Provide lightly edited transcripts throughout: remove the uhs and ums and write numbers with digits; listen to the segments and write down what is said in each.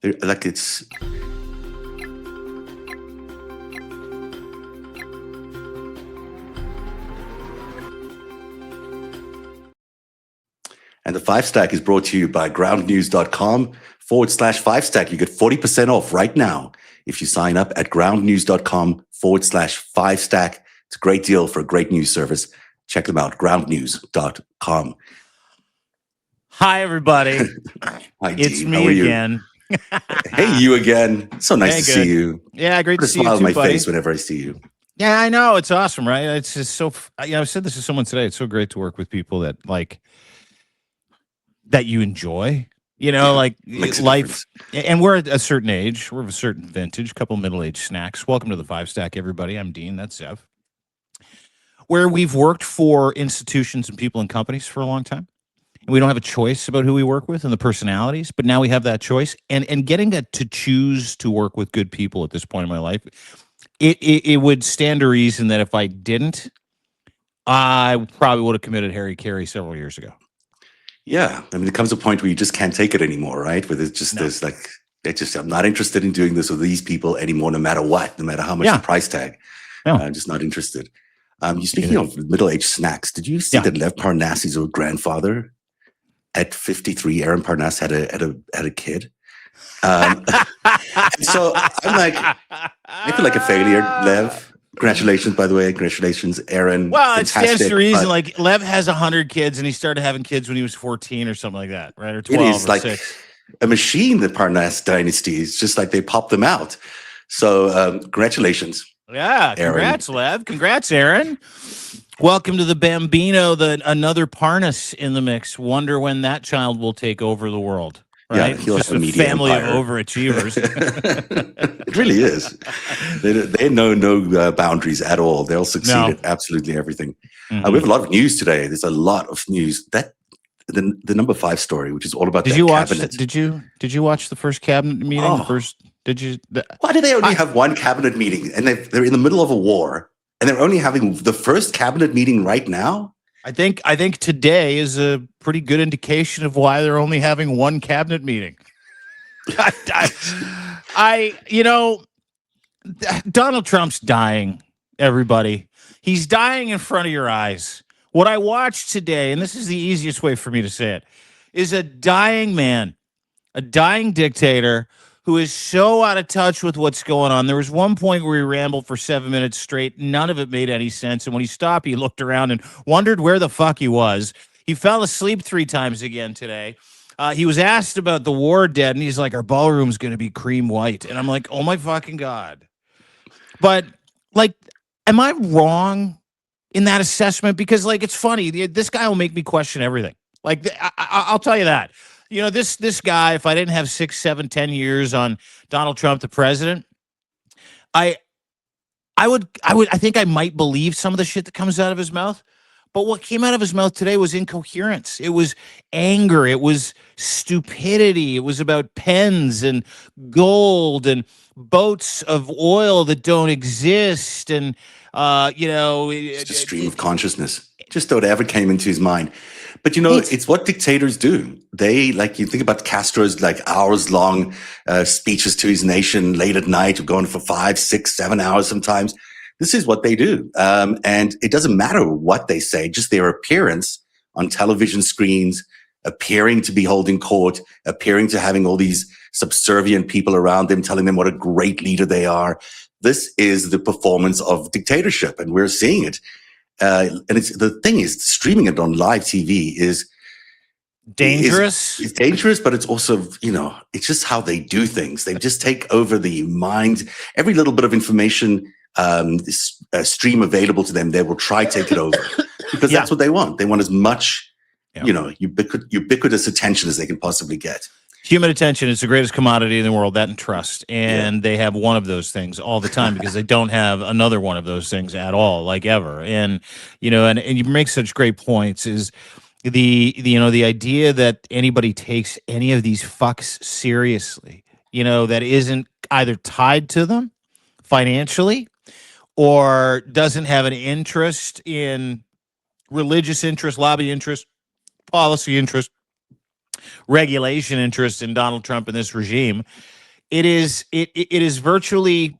Like it's And the FiveStack is brought to you by groundnews.com/FiveStack. You get 40% off right now if you sign up at groundnews.com/FiveStack. It's a great deal for a great news service. Check them out, groundnews.com. Hi, everybody. Hi, It's Dean. me How are you? again. Hey, you again. So nice Hey, to good. see you. Yeah, great Put a to see you smile on too, my buddy. face whenever I see you. Yeah, I know. It's awesome, right? It's just so, I said this to someone today. It's so great to work with people that that you enjoy, Yeah, makes a life. difference. And we're at a certain age, we're of a certain vintage, couple middle-aged snacks. Welcome to the FiveStack, everybody. I'm Dean. That's Zev. Where we've worked for institutions and people and companies for a long time. And we don't have a choice about who we work with and the personalities, but now we have that choice. And getting to choose to work with good people at this point in my life, it would stand to reason that if I didn't, I probably would have committed Harry Carey several years ago. Yeah, I mean, there comes a point where you just can't take it anymore, right? Where there's just I'm not interested in doing this with these people anymore, no matter what, no matter how much the price tag. I'm just not interested. You speaking of middle-aged snacks, did you see that Lev Parnassi's old grandfather at 53, Aaron Parnass had a kid? So I'm like, I feel like a failure, Lev. Congratulations, by the way. Congratulations, Aaron. Well, it stands to reason. Like Lev has 100 kids, and he started having kids when he was 14 or something like that, right? Or 12 it is or like 6. A machine, the Parnass dynasty. It's just like they pop them out. So congratulations. Yeah, congrats, Aaron. Lev. Congrats, Aaron. Welcome to the Bambino, another Parnass in the mix. Wonder when that child will take over the world. Right? Yeah, he'll just have a family of overachievers. It really is. They know no boundaries at all. They'll succeed at absolutely everything. Mm-hmm. We have a lot of news today. There's a lot of news. That the number 5 story, which is all about cabinet. Did you watch the first cabinet meeting? Oh. Why do they only have one cabinet meeting? And they're in the middle of a war, and they're only having the first cabinet meeting right now? I think today is a pretty good indication of why they're only having one cabinet meeting. Donald Trump's dying, everybody. He's dying in front of your eyes. What I watched today, and this is the easiest way for me to say it, is a dying man, a dying dictator who is so out of touch with what's going on. There was one point where he rambled for 7 minutes straight. None of it made any sense. And when he stopped, he looked around and wondered where the fuck he was. He fell asleep 3 times again today. He was asked about the war dead, and he's like, our ballroom's going to be cream white. And I'm like, oh my fucking God. But, am I wrong in that assessment? Because, it's funny. This guy will make me question everything. I'll tell you that. This guy, if I didn't have 6, 7, 10 years on Donald Trump, the president, I think I might believe some of the shit that comes out of his mouth. But what came out of his mouth today was incoherence. It was anger. It was stupidity. It was about pens and gold and boats of oil that don't exist. And, it's a stream of consciousness. Just whatever came into his mind. But it's what dictators do. They you think about Castro's hours-long speeches to his nation late at night, going for 5, 6, 7 hours sometimes. This is what they do, and it doesn't matter what they say. Just their appearance on television screens, appearing to be holding court, appearing to having all these subservient people around them, telling them what a great leader they are. This is the performance of dictatorship, and we're seeing it. And the thing is, streaming it on live TV is dangerous. It's dangerous, but it's also, it's just how they do things. They just take over the mind. Every little bit of information stream available to them, they will try to take it over because that's what they want. They want as much, ubiquitous attention as they can possibly get. Human attention is the greatest commodity in the world, that and trust. And they have one of those things all the time because they don't have another one of those things at all, ever. And, and you make such great points is the idea that anybody takes any of these fucks seriously, that isn't either tied to them financially or doesn't have an interest in religious interest, lobby interest, policy interest, regulation interest in Donald Trump and this regime. It is virtually,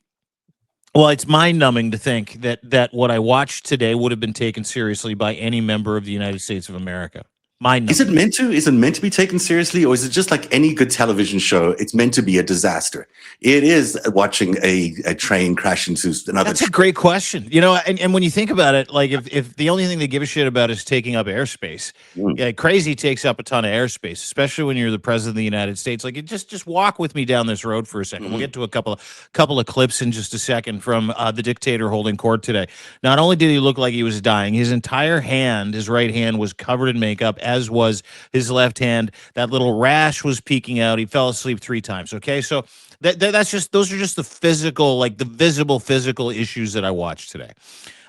well, it's mind-numbing to think that what I watched today would have been taken seriously by any member of the United States of America. Is it meant to? Is it meant to be taken seriously, or is it just like any good television show? It's meant to be a disaster. It is watching a train crash into another. That's a great question. And when you think about it, like if the only thing they give a shit about is taking up airspace, yeah, crazy takes up a ton of airspace, especially when you're the president of the United States. Like, just walk with me down this road for a second. We'll get to a couple of clips in just a second from the dictator holding court today. Not only did he look like he was dying, his entire hand, his right hand, was covered in makeup, as was his left hand. That little rash was peeking out. He fell asleep 3 times. Okay, so those are just the physical, like the visible physical issues that I watched today.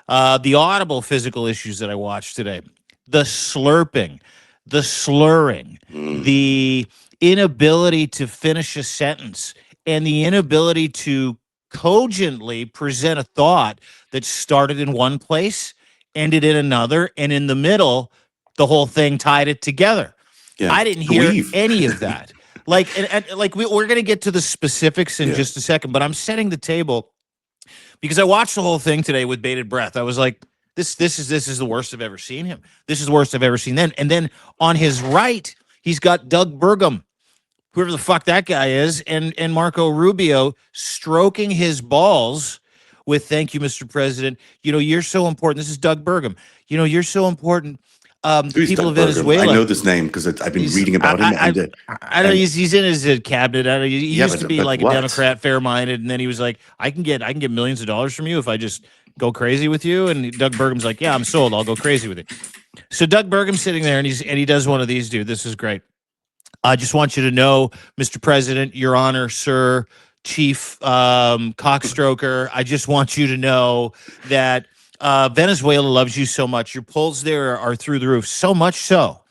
The audible physical issues that I watched today: the slurping, the slurring, the inability to finish a sentence, and the inability to cogently present a thought that started in one place, ended in another, and in the middle, the whole thing tied it together. Yeah. I didn't hear any of that. Like, and we're going to get to the specifics in just a second, but I'm setting the table because I watched the whole thing today with bated breath. I was like, this is the worst I've ever seen him. This is the worst I've ever seen them. And then on his right, he's got Doug Burgum, whoever the fuck that guy is, and Marco Rubio stroking his balls with, "Thank you, Mr. President. You're so important." This is Doug Burgum. "You're so important. People of Venezuela." I know this name because I've been reading about him. I know he's in his cabinet. He used to be like a Democrat, fair-minded, and then he was like, I can get millions of dollars from you if I just go crazy with you. And Doug Burgum's like, "Yeah, I'm sold. I'll go crazy with it." So Doug Burgum's sitting there, and he does one of these, dude. This is great. "I just want you to know, Mr. President, Your Honor, Sir, Chief Cockstroker, I just want you to know that Venezuela loves you so much. Your polls there are through the roof, so much so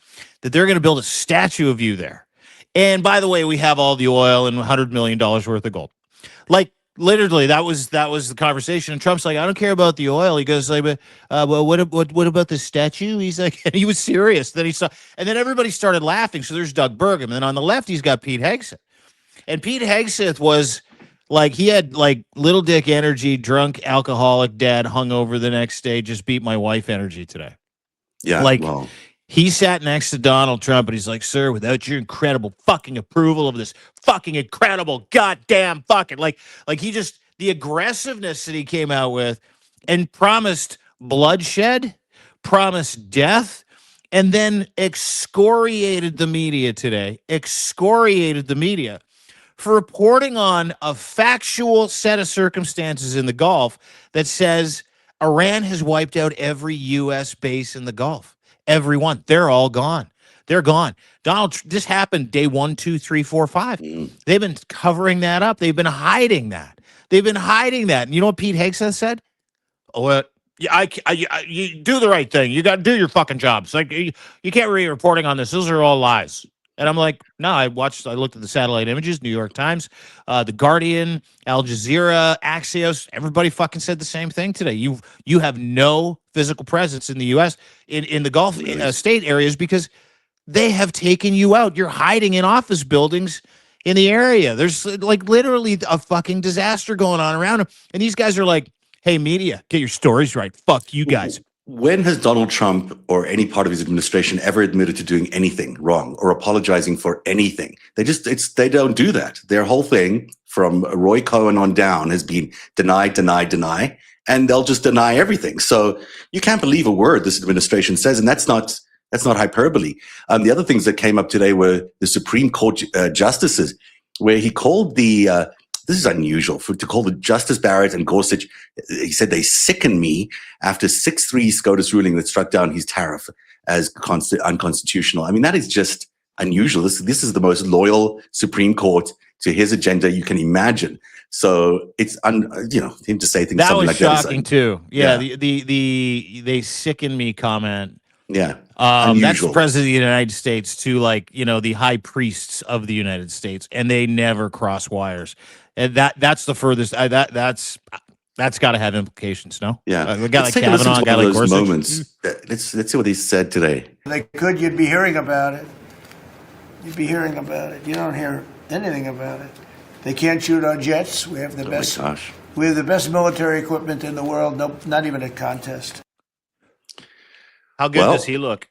that they're going to build a statue of you there. And by the way, we have all the oil and $100 million worth of gold." Like, literally, that was the conversation. And Trump's like, "I don't care about the oil." He goes like, "Well, what about the statue?" He's like, and he was serious. Then and then everybody started laughing. So there's Doug Burgum, and then on the left he's got Pete Hegseth, and Pete Hegseth was like, he had like little dick energy, drunk, alcoholic, dad, hungover the next day, just beat my wife energy today. Yeah, like. Well. He sat next to Donald Trump, and he's like, "Sir, without your incredible fucking approval of this fucking incredible goddamn fucking," like he just, the aggressiveness that he came out with, and promised bloodshed, promised death, and then excoriated the media today, for reporting on a factual set of circumstances in the Gulf that says Iran has wiped out every U.S. base in the Gulf. Everyone, they're all gone. They're gone. This happened day 1, 2, 3, 4, 5. They've been covering that up. They've been hiding that. And you know what Pete Hegseth said? "Oh, yeah, you do the right thing. You got to do your fucking jobs. Like, you can't be reporting on this. Those are all lies." And I'm like, no, I looked at the satellite images, New York Times, The Guardian, Al Jazeera, Axios. Everybody fucking said the same thing today. You have no physical presence in the U.S., in the Gulf state areas, because they have taken you out. You're hiding in office buildings in the area. There's like literally a fucking disaster going on around them. And these guys are like, "Hey, media, get your stories right. Fuck you guys." When has Donald Trump or any part of his administration ever admitted to doing anything wrong or apologizing for anything? They don't do that. Their whole thing from Roy Cohen on down has been deny, and they'll just deny everything. So you can't believe a word this administration says, and that's not hyperbole. The other things that came up today were the Supreme Court justices, where he called this is unusual to call the Justice Barrett and Gorsuch. He said they sicken me after 6-3 SCOTUS ruling that struck down his tariff as unconstitutional. I mean, that is just unusual. This is the most loyal Supreme Court to his agenda you can imagine. So it's him to say things that something was like that. Shocking too. Yeah, the they sicken me comment. Yeah. That's the president of the United States to the high priests of the United States, and they never cross wires. And that's the furthest. That's got to have implications, no? Yeah. A guy like Kavanaugh, a guy like Gorsuch. Moments. Let's see what he said today. They could, you'd be hearing about it. You'd be hearing about it. You don't hear anything about it. They can't shoot our jets. We have the best. My gosh. We have the best military equipment in the world. No, not even a contest. How good does he look?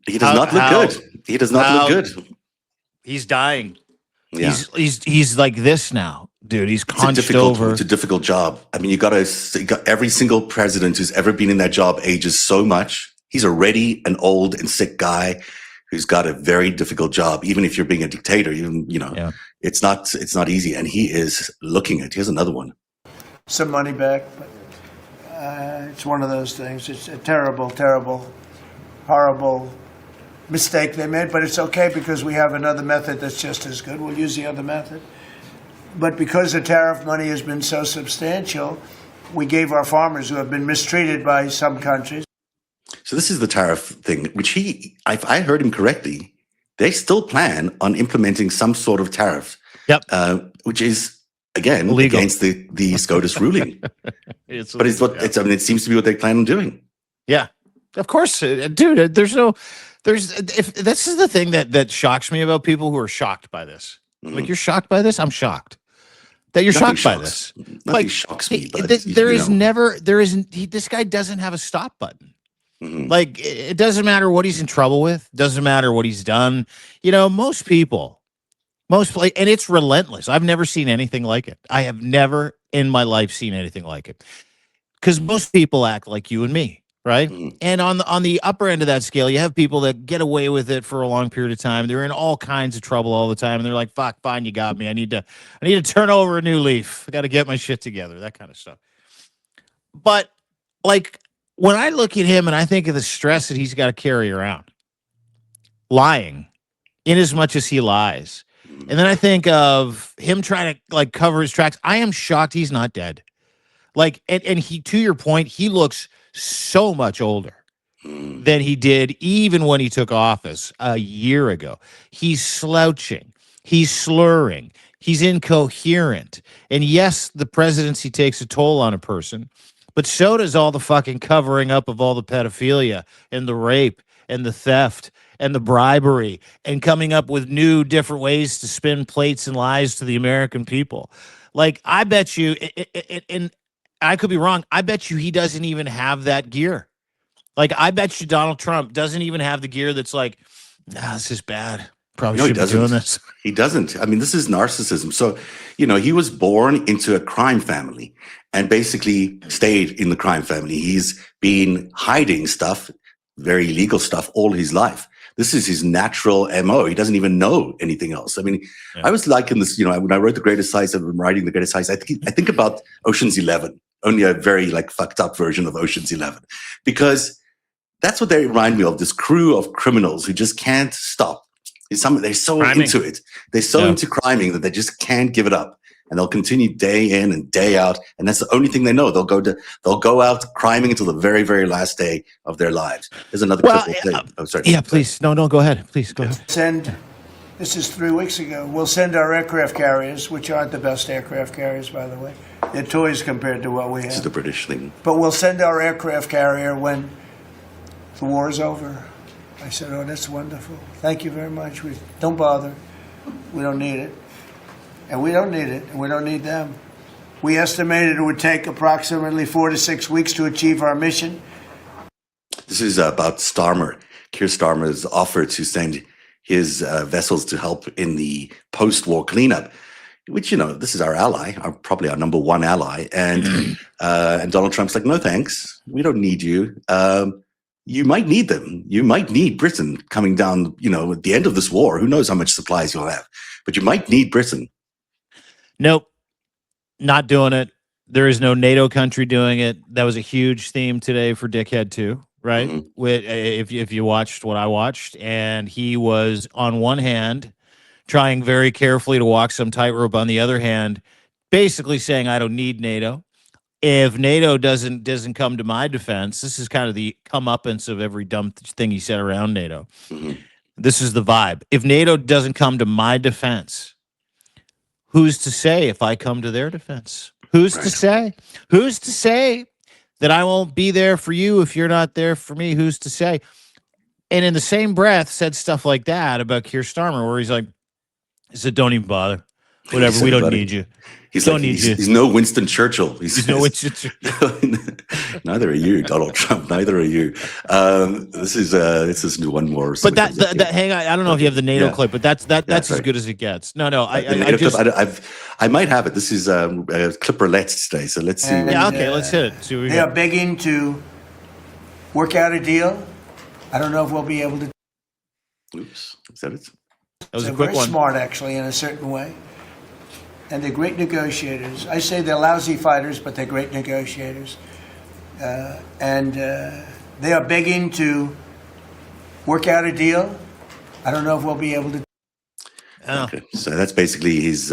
He does not look good. He does not look good. He's dying. Yeah. He's like this now, dude. He's hunched over. It's a difficult job. I mean, you got every single president who's ever been in that job ages so much. He's already an old and sick guy who's got a very difficult job. Even if you're being a dictator, it's not easy. And he is looking at. Here's another one. Some money back, but it's one of those things. It's a terrible, terrible, horrible mistake they made, but it's okay because we have another method that's just as good. We'll use the other method. But because the tariff money has been so substantial, we gave our farmers, who have been mistreated by some countries. So this is the tariff thing, which if I heard him correctly, they still plan on implementing some sort of tariff. Yep. Which is, again, illegal against the SCOTUS ruling. It seems to be what they plan on doing. Yeah, of course, dude. This is the thing that shocks me about people who are shocked by this. Mm-hmm. Like, you're shocked by this? I'm shocked that you're shocked by this. Nothing shocks me. But this guy doesn't have a stop button. Mm-hmm. Like, it doesn't matter what he's in trouble with. Doesn't matter what he's done. Most people, and it's relentless. I've never seen anything like it. I have never in my life seen anything like it. Because most people act like you and me, right? Mm-hmm. And on the upper end of that scale, you have people that get away with it for a long period of time. They're in all kinds of trouble all the time, and they're like, "Fuck, fine, you got me. I need to turn over a new leaf. I got to get my shit together." That kind of stuff. But like, when I look at him and I think of the stress that he's got to carry around, lying, in as much as he lies, and then I think of him trying to like cover his tracks, I am shocked he's not dead. Like, and he, to your point, he looks so much older than he did even when he took office a year ago. He's slouching. He's slurring. He's incoherent. And yes, the presidency takes a toll on a person, but so does all the fucking covering up of all the pedophilia and the rape and the theft and the bribery and coming up with new, different ways to spin plates and lies to the American people. Like, I bet you, and I could be wrong, I bet you he doesn't even have that gear. Like, I bet you Donald Trump doesn't even have the gear that's like, nah, this is bad. Probably shouldn't be doing this. He doesn't. I mean, this is narcissism. So, he was born into a crime family and basically stayed in the crime family. He's been hiding stuff, very illegal stuff, all his life. This is his natural MO. He doesn't even know anything else. I mean, I was liking this, when I wrote The Greatest Heist, I've been writing The Greatest Heist, I think about Ocean's 11, only a very fucked up version of Ocean's 11, because that's what they remind me of, this crew of criminals who just can't stop. They're so into it. They're so into criming that they just can't give it up. And they'll continue day in and day out. And that's the only thing they know. They'll go out criming until the very, very last day of their lives. There's another clip. Oh, sorry. Yeah, please. No, go ahead. Please go ahead. This is 3 weeks ago. We'll send our aircraft carriers, which aren't the best aircraft carriers, by the way. They're toys compared to what we have. This is the British thing. But we'll send our aircraft carrier when the war is over. I said, oh, that's wonderful. Thank you very much. Don't bother. We don't need it. And we don't need it, and we don't need them. We estimated it would take approximately 4 to 6 weeks to achieve our mission. This is about Starmer. Keir Starmer's offer to send his vessels to help in the post-war cleanup, which, this is our ally, probably our number one ally. And Donald Trump's like, no, thanks. We don't need you. You might need them. You might need Britain coming down, at the end of this war. Who knows how much supplies you'll have. But you might need Britain. Nope, not doing it. There is no NATO country doing it. That was a huge theme today for Dickhead 2, right? Mm-hmm. If you watched what I watched, and he was on one hand trying very carefully to walk some tightrope, on the other hand, basically saying, I don't need NATO. If NATO doesn't come to my defense, this is kind of the comeuppance of every dumb thing he said around NATO. Mm-hmm. This is the vibe. If NATO doesn't come to my defense, who's to say if I come to their defense? Who's to say? Who's to say that I won't be there for you if you're not there for me? Who's to say? And in the same breath said stuff like that about Keir Starmer, where he said, don't even bother. Whatever, we don't need you. He's no Winston Churchill. He's no Winston Churchill. Neither are you, Donald Trump. Neither are you. This is one more. But hang on, I don't know if you have the NATO clip, but that's as good as it gets. No, I might have it. This is clip roulette today, so let's see. Let's hit it. See what they are begging to work out a deal. I don't know if we'll be able to. Oops, is that it? That was They're a quick very one. smart, actually, in a certain way. And they're great negotiators. I say they're lousy fighters, but they're great negotiators. And they are begging to work out a deal. I don't know if we'll be able to. Okay, so that's basically his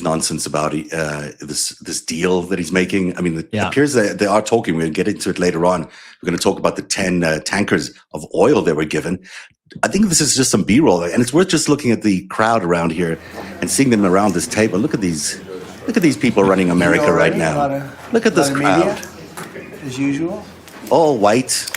nonsense about this deal that he's making. I mean, it appears that they are talking. We'll get into it later on. We're going to talk about the 10 tankers of oil they were given. I think this is just some B-roll, and it's worth just looking at the crowd around here and seeing them around this table. Look at these people running America right now. Look at this crowd. As usual. All white.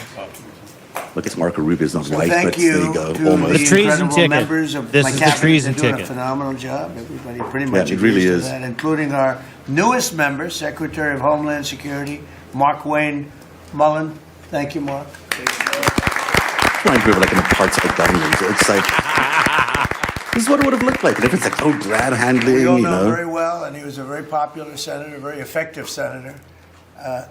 Look, it's Marco Rubio's not white, but there you go. Almost. The treason ticket. This is the treason ticket. ticket. A phenomenal job. Everybody pretty much it really agrees is. to that, including our newest member, Secretary of Homeland Security, Mark Wayne Mullen. Thank you, Mark. Trying to like an apartheid government. It's like this is what it would have looked like. And everyone's like, glad handling, We all know very well, and he was a very popular senator, very effective senator.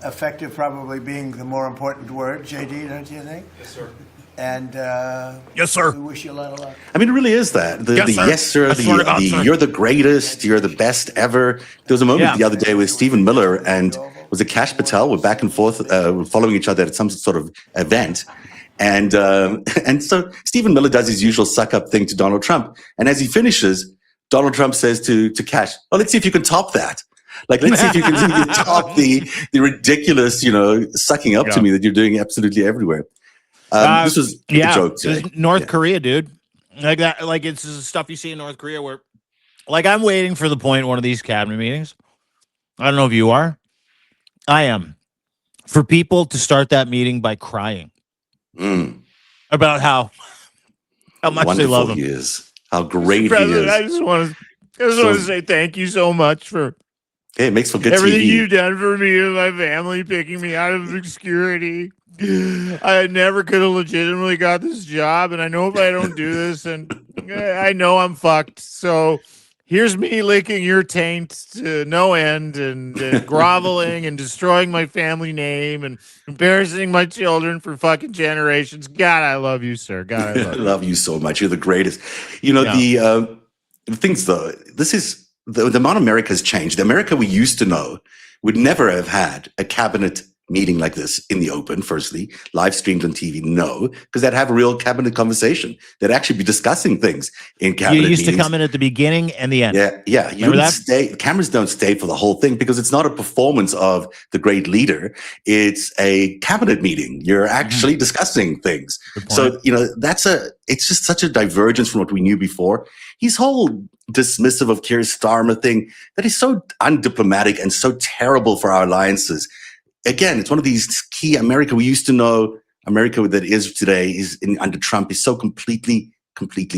Effective probably being the more important word, JD, don't you think? Yes, sir. And yes, sir. We wish you a lot of luck. I mean, it really is that. Yes, sir. You're the greatest. You're the best ever. There was a moment the other day with Stephen Miller and was it Kash Patel were back and forth following each other at some sort of event. And so Stephen Miller does his usual suck-up thing to Donald Trump. And as he finishes, Donald Trump says to Kash, "Oh, let's see if you can top that. Like, let's see if you can top the ridiculous, sucking up to me that you're doing absolutely everywhere." This was a joke. North Korea, dude. Like that. Like it's stuff you see in North Korea where, like, I'm waiting for the point in one of these cabinet meetings. I don't know if you are. I am. For people to start that meeting by crying about how much wonderful they love him. He is. How great President, he is. I just want to say thank you so much for it makes for good everything TV. you've done for me and my family, picking me out of obscurity. I never could have legitimately got this job, and I know if I don't do this, and I know I'm fucked. So here's me licking your taint to no end, and groveling and destroying my family name and embarrassing my children for fucking generations. God, I love you, sir. God, I love you. I love you so much. You're the greatest. The things though. This is the amount America has changed. The America we used to know would never have had a cabinet meeting like this in the open, firstly, live streamed on TV, no, because they'd have a real cabinet conversation. They'd actually be discussing things in cabinet You used meetings. to come in at the beginning and the end. Yeah. You wouldn't stay. The cameras don't stay for the whole thing because it's not a performance of the great leader. It's a cabinet meeting. You're actually discussing things. So, it's just such a divergence from what we knew before. His whole dismissive of Keir Starmer thing that is so undiplomatic and so terrible for our alliances. Again, it's one of these key America we used to know. America that is today under Trump is so completely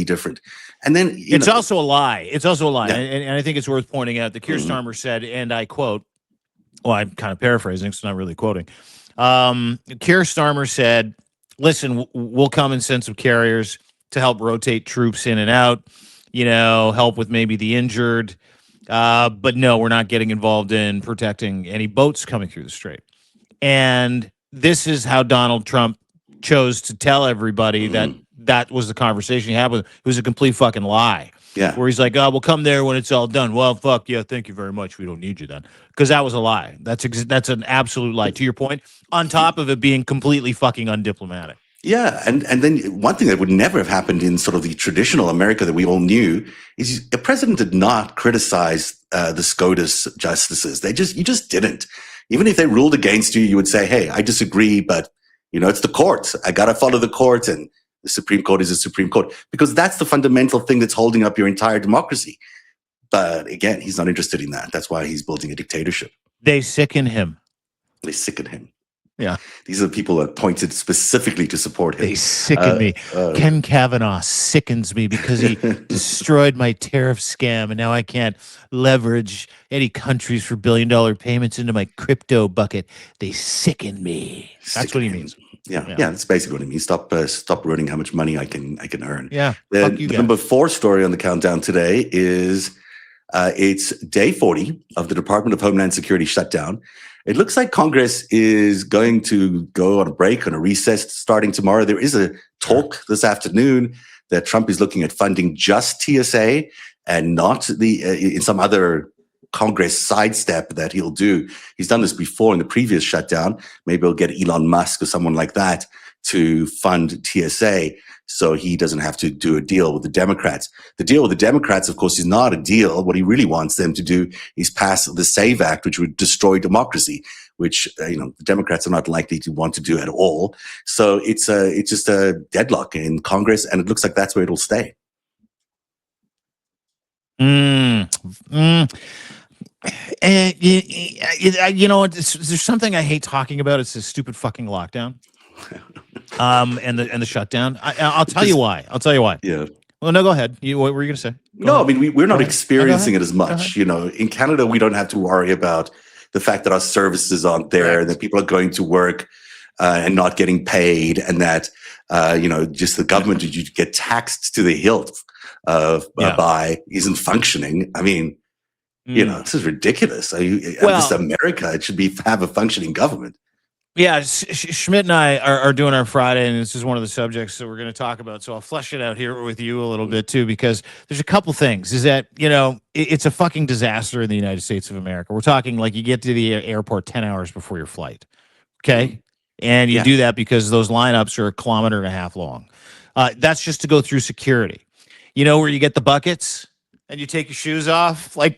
different. And then it's also a lie. It's also a lie. Yeah. And I think it's worth pointing out that Keir Starmer said, and I quote, well, I'm kind of paraphrasing, so not really quoting. Keir Starmer said, listen, we'll come and send some carriers to help rotate troops in and out, help with maybe the injured. But no, we're not getting involved in protecting any boats coming through the strait. And this is how Donald Trump chose to tell everybody that was the conversation he had with him. It was a complete fucking lie. Yeah. Where he's like, oh, we'll come there when it's all done. Well, fuck, yeah, thank you very much. We don't need you then. Because that was a lie. That's an absolute lie. To your point, on top of it being completely fucking undiplomatic. Yeah, and then one thing that would never have happened in sort of the traditional America that we all knew is the president did not criticize the SCOTUS justices. You just didn't. Even if they ruled against you, you would say, hey, I disagree, but it's the courts. I got to follow the courts, and the Supreme Court is the Supreme Court, because that's the fundamental thing that's holding up your entire democracy. But again, he's not interested in that. That's why he's building a dictatorship. They sicken him. They sicken him. Yeah. These are the people appointed specifically to support him. They sicken me. Ken Kavanaugh sickens me because he destroyed my tariff scam, and now I can't leverage any countries for billion-dollar payments into my crypto bucket. They sicken me. That's what he means. Yeah, that's basically what it means. Stop ruining how much money I can earn. Yeah. The number 4 story on the countdown today is it's day 40 of the Department of Homeland Security shutdown. It looks like Congress is going to go on a break, on a recess starting tomorrow. There is a talk this afternoon that Trump is looking at funding just TSA and not in some other Congress sidestep that he'll do. He's done this before in the previous shutdown. Maybe he'll get Elon Musk or someone like that to fund TSA so he doesn't have to do a deal with the Democrats. The deal with the Democrats, of course, is not a deal. What he really wants them to do is pass the SAVE Act, which would destroy democracy, which the Democrats are not likely to want to do at all. So it's just a deadlock in Congress, and it looks like that's where it'll stay. And you know, there's something I hate talking about. It's this stupid fucking lockdown. And the shutdown. I'll tell you why. Yeah. Well, no, go ahead. What were you going to say? I mean, we're not experiencing it as much. In Canada, we don't have to worry about the fact that our services aren't there, and that people are going to work and not getting paid, and that just the government that you get taxed to the hilt by isn't functioning. I mean, this is ridiculous. This is America. It should have a functioning government. Yeah, Schmidt and I are doing our Friday, and this is one of the subjects that we're going to talk about. So I'll flesh it out here with you a little bit too, because there's a couple things. Is that it's a fucking disaster in the United States of America. We're talking like you get to the airport 10 hours before your flight, okay, and you do that because those lineups are 1.5 kilometers long. That's just to go through security. You know where you get the buckets and you take your shoes off, and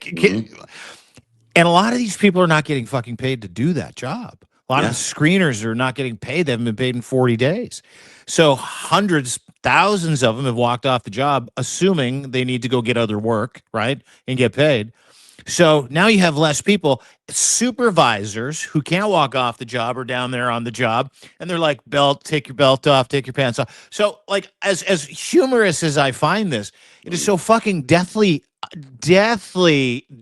a lot of these people are not getting fucking paid to do that job. A lot of the screeners are not getting paid. They haven't been paid in 40 days. So hundreds, thousands of them have walked off the job, assuming they need to go get other work, right, and get paid. So now you have less people. Supervisors who can't walk off the job are down there on the job, and they're like, take your belt off, take your pants off. So, like, as humorous as I find this, it is so fucking deathly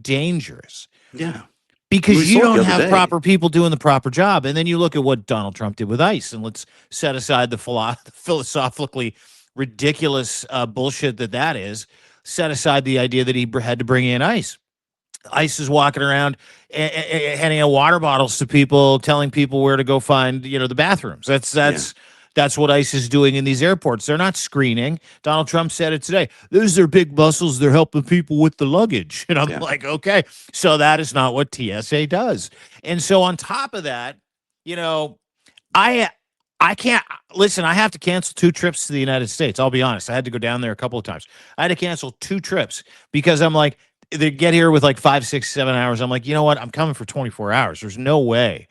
dangerous. Yeah. Because you don't have proper people doing the proper job. And then you look at what Donald Trump did with ICE, and let's set aside the philosophically ridiculous bullshit that is. Set aside the idea that he had to bring in ICE. ICE is walking around handing out water bottles to people, telling people where to go find, the bathrooms. That's what ICE is doing in these airports. They're not screening. Donald Trump said it today. Those are big muscles. They're helping people with the luggage. And I'm like, okay, so that is not what TSA does. And so on top of that, I can't listen. I have to cancel 2 trips to the United States. I'll be honest. I had to go down there a couple of times. I had to cancel 2 trips because I'm like, they get here with like 5, 6, 7 hours. I'm like, you know what? I'm coming for 24 hours. There's no way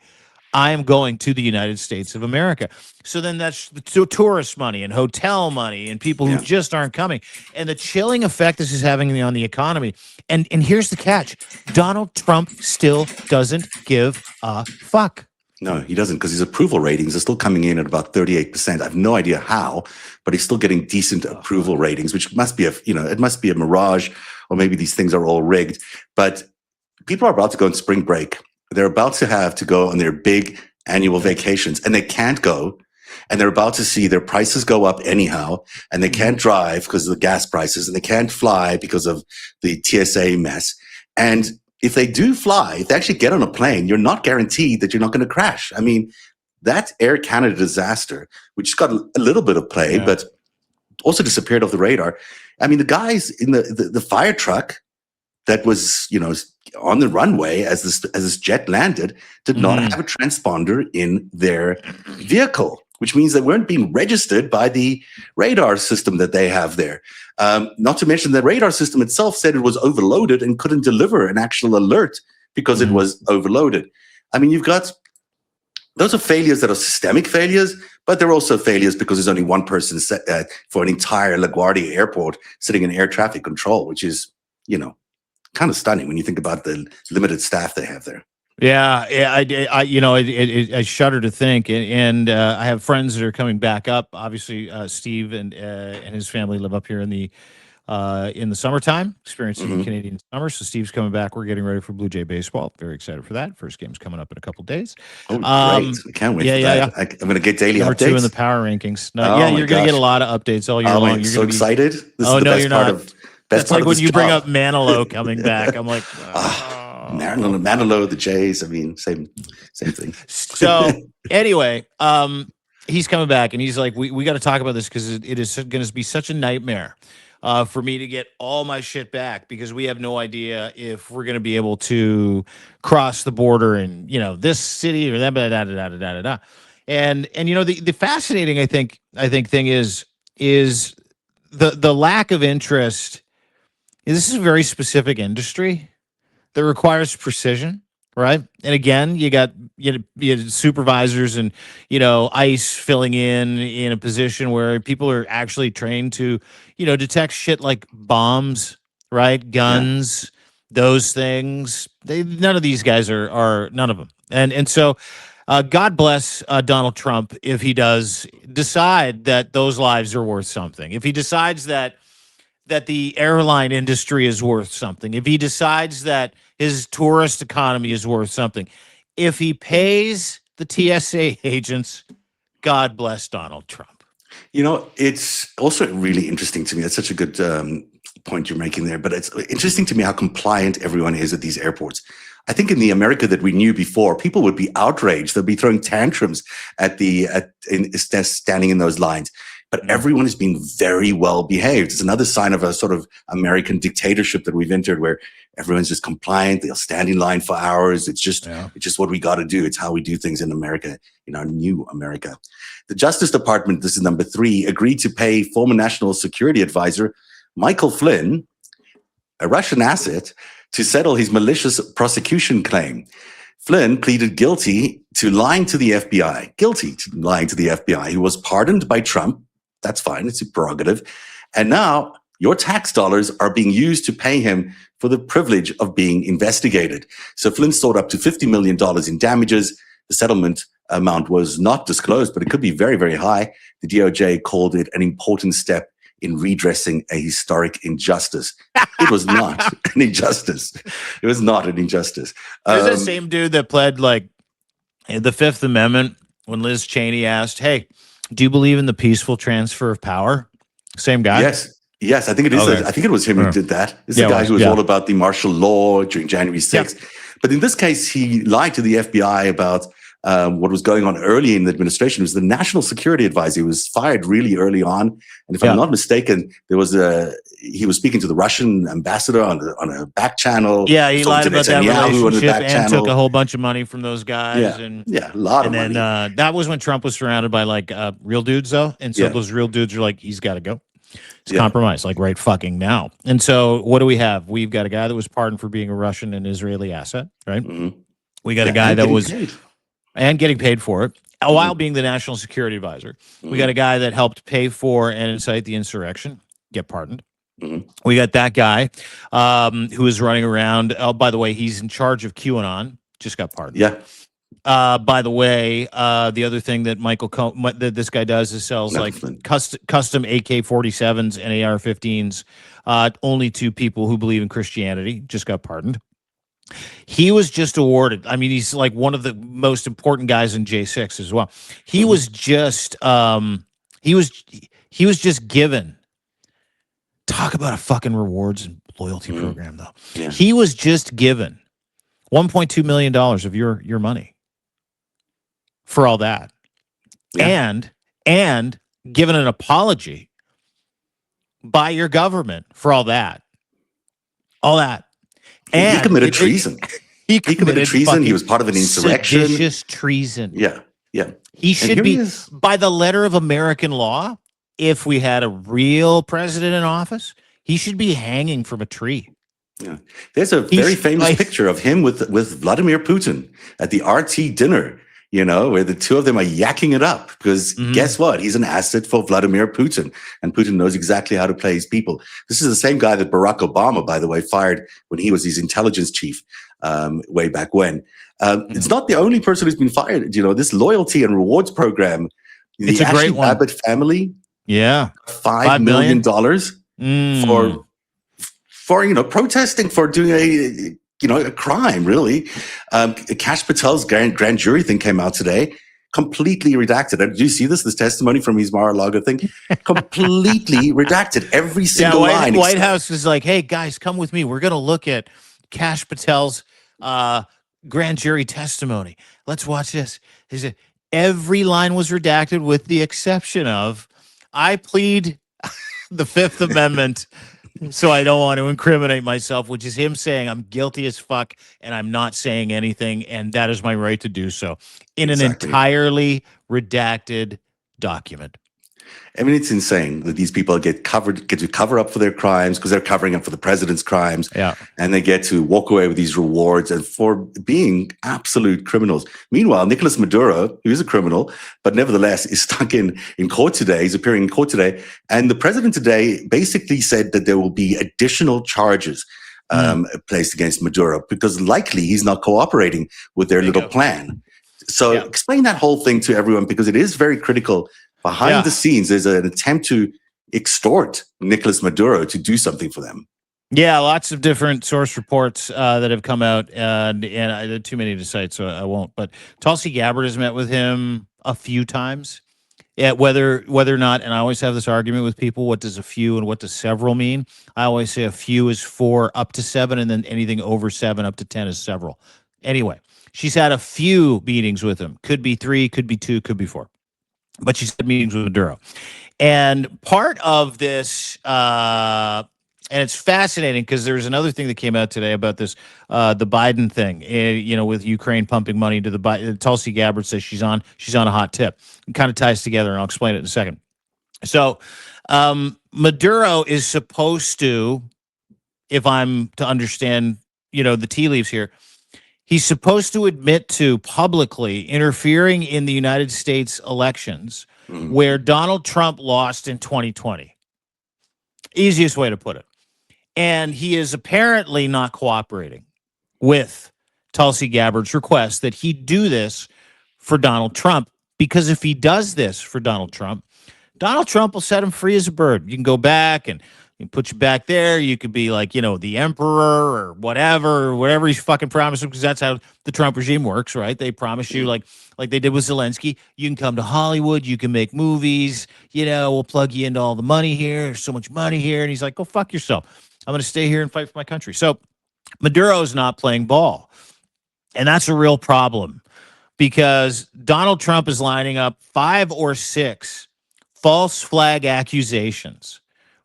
I am going to the United States of America. So then that's the tourist money and hotel money and people who just aren't coming. And the chilling effect this is having on the economy. And here's the catch. Donald Trump still doesn't give a fuck. No, he doesn't, because his approval ratings are still coming in at about 38%. I have no idea how, but he's still getting decent approval ratings, which must be it must be a mirage, or maybe these things are all rigged. But people are about to go on spring break. They're about to have to go on their big annual vacations, and they can't go, and they're about to see their prices go up anyhow, and they can't drive because of the gas prices, and they can't fly because of the TSA mess. And if they do fly, if they actually get on a plane, you're not guaranteed that you're not going to crash. I mean, that Air Canada disaster, which got a little bit of play, but also disappeared off the radar. I mean, the guys in the fire truck that was, on the runway as this jet landed did not have a transponder in their vehicle, which means they weren't being registered by the radar system that they have there. Not to mention the radar system itself said it was overloaded and couldn't deliver an actual alert because it was overloaded. I mean, those are failures that are systemic failures, but they're also failures because there's only one person for an entire LaGuardia airport sitting in air traffic control, which is, kind of stunning when you think about the limited staff they have there. Yeah, I shudder to think, and I have friends that are coming back up. Obviously, Steve and his family live up here in the summertime, experiencing Mhm. Canadian summer. So Steve's coming back. We're getting ready for Blue Jay baseball. Very excited for that. First game's coming up in a couple days. Oh, great! Um, I can't wait yeah, for yeah, that. yeah. I'm going to get daily Number 2 in the updates. power rankings. No, yeah, Oh my you're going to get a gosh! lot of updates all year Oh, long. I'm You're so going to be. excited. This is Oh the no, best you're part not. of That's like when this you bring job. up Manilow coming back. I'm like, Manilow, the Jays. I mean, same thing. So anyway, he's coming back and he's like, we got to talk about this because it is going to be such a nightmare for me to get all my shit back because we have no idea if we're going to be able to cross the border in this city or that da da da da da da da. And the fascinating I think thing is the lack of interest. This is a very specific industry that requires precision, right? And again, you got supervisors and ICE filling in a position where people are actually trained to detect shit like bombs, right? Yeah. Guns, those things. None of these guys are none of them. And so God bless Donald Trump if he does decide that those lives are worth something. If he decides that the airline industry is worth something, if he decides that his tourist economy is worth something, if he pays the TSA agents, God bless Donald Trump. It's also really interesting to me. That's such a good point you're making there. But it's interesting to me how compliant everyone is at these airports. I think in the America that we knew before, people would be outraged. They'd be throwing tantrums standing in those lines. But everyone has been very well behaved. It's another sign of a sort of American dictatorship that we've entered, where everyone's just compliant. They'll stand in line for hours. It's just what we got to do. It's how we do things in America, in our new America. The Justice Department, this is number 3, agreed to pay former National Security Advisor Michael Flynn, a Russian asset, to settle his malicious prosecution claim. Flynn pleaded guilty to lying to the FBI. He was pardoned by Trump. That's fine. It's a prerogative. And now your tax dollars are being used to pay him for the privilege of being investigated. So Flynn sought up to $50 million in damages. The settlement amount was not disclosed, but it could be very, very high. The DOJ called it an important step in redressing a historic injustice. It was not an injustice. It was not an injustice. There's the same dude that pled like the Fifth Amendment when Liz Cheney asked, "Hey, do you believe in the peaceful transfer of power?" Same guy? Yes. I think it is. Okay. I think it was him who did that. It's the guy who was all about the martial law during January 6th. But in this case, he lied to the FBI about what was going on early in the administration. It was the national security advisor. He was fired really early on. And if I'm not mistaken, he was speaking to the Russian ambassador on a back channel. Yeah, he lied about that relationship and channel. took a whole bunch of money from those guys. A lot of money. And then that was when Trump was surrounded by like real dudes, though. And so those real dudes are like, he's got to go. It's compromised, like right fucking now. And so what do we have? We've got a guy that was pardoned for being a Russian and Israeli asset, right? Mm-hmm. We got a guy that was... And getting paid for it, while being the national security advisor. We got a guy that helped pay for and incite the insurrection, get pardoned. We got that guy who is running around. Oh, by the way, he's in charge of QAnon, just got pardoned. By the way, the other thing that that this guy does is sells custom AK-47s and AR-15s only to people who believe in Christianity, just got pardoned. He was just awarded. I mean, he's like one of the most important guys in J6 as well. He was just he was just given. Talk about a fucking rewards and loyalty program, though. Yeah. He was just given $1.2 million of your money for all that, and given an apology by your government for all that. And he committed treason. He committed treason. He was part of an insurrection. Seditious treason. Yeah. He should be, by the letter of American law, if we had a real president in office, he should be hanging from a tree. Yeah. There's a very famous picture of him with Vladimir Putin at the RT dinner. where the two of them are yakking it up because guess what? He's an asset for Vladimir Putin, and Putin knows exactly how to play his people. This is the same guy that Barack Obama, by the way, fired when he was his intelligence chief way back when. It's not the only person who's been fired. This loyalty and rewards program, it's the a great Ashley one. Babbitt family, $5 million for protesting for doing a crime, really. Kash Patel's grand jury thing came out today, completely redacted. Did you see this testimony from his Mar-a-Lago thing? Completely redacted. Every single line. White House is like, hey, guys, come with me. We're going to look at Kash Patel's grand jury testimony. Let's watch this. He said, every line was redacted with the exception of, I plead the Fifth Amendment, so I don't want to incriminate myself, which is him saying I'm guilty as fuck and I'm not saying anything, and that is my right to do so in an entirely redacted document. I mean, it's insane that these people get to cover up for their crimes because they're covering up for the president's crimes. Yeah. And they get to walk away with these rewards and for being absolute criminals. Meanwhile, Nicolas Maduro, who is a criminal, but nevertheless is stuck in court today. He's appearing in court today. And the president today basically said that there will be additional charges placed against Maduro because likely he's not cooperating with their little plan. So explain that whole thing to everyone because it is very critical. Behind the scenes, there's an attempt to extort Nicolas Maduro to do something for them. Yeah, lots of different source reports that have come out, and I too many to cite, so I won't. But Tulsi Gabbard has met with him a few times. Yeah, whether or not, and I always have this argument with people: what does a few and what does several mean? I always say a few is 4 up to 7, and then anything over 7 up to 10 is several. Anyway, she's had a few meetings with him. Could be 3, could be 2, could be 4. But she's had meetings with Maduro. And part of this, and it's fascinating because there's another thing that came out today about this, the Biden thing, with Ukraine pumping money into the Biden. Tulsi Gabbard says she's on a hot tip. It kind of ties together, and I'll explain it in a second. So Maduro is supposed to, if I'm to understand, the tea leaves here, he's supposed to admit to publicly interfering in the United States elections where Donald Trump lost in 2020. Easiest way to put it. And he is apparently not cooperating with Tulsi Gabbard's request that he do this for Donald Trump, because if he does this for Donald Trump will set him free as a bird. You can go back and put you back there. You could be like, the emperor or whatever he's fucking promised him, because that's how the Trump regime works, right? They promise you, like they did with Zelensky, you can come to Hollywood, you can make movies, we'll plug you into all the money here. There's so much money here. And he's like, go fuck yourself. I'm going to stay here and fight for my country. So Maduro's not playing ball. And that's a real problem because Donald Trump is lining up 5 or 6 false flag accusations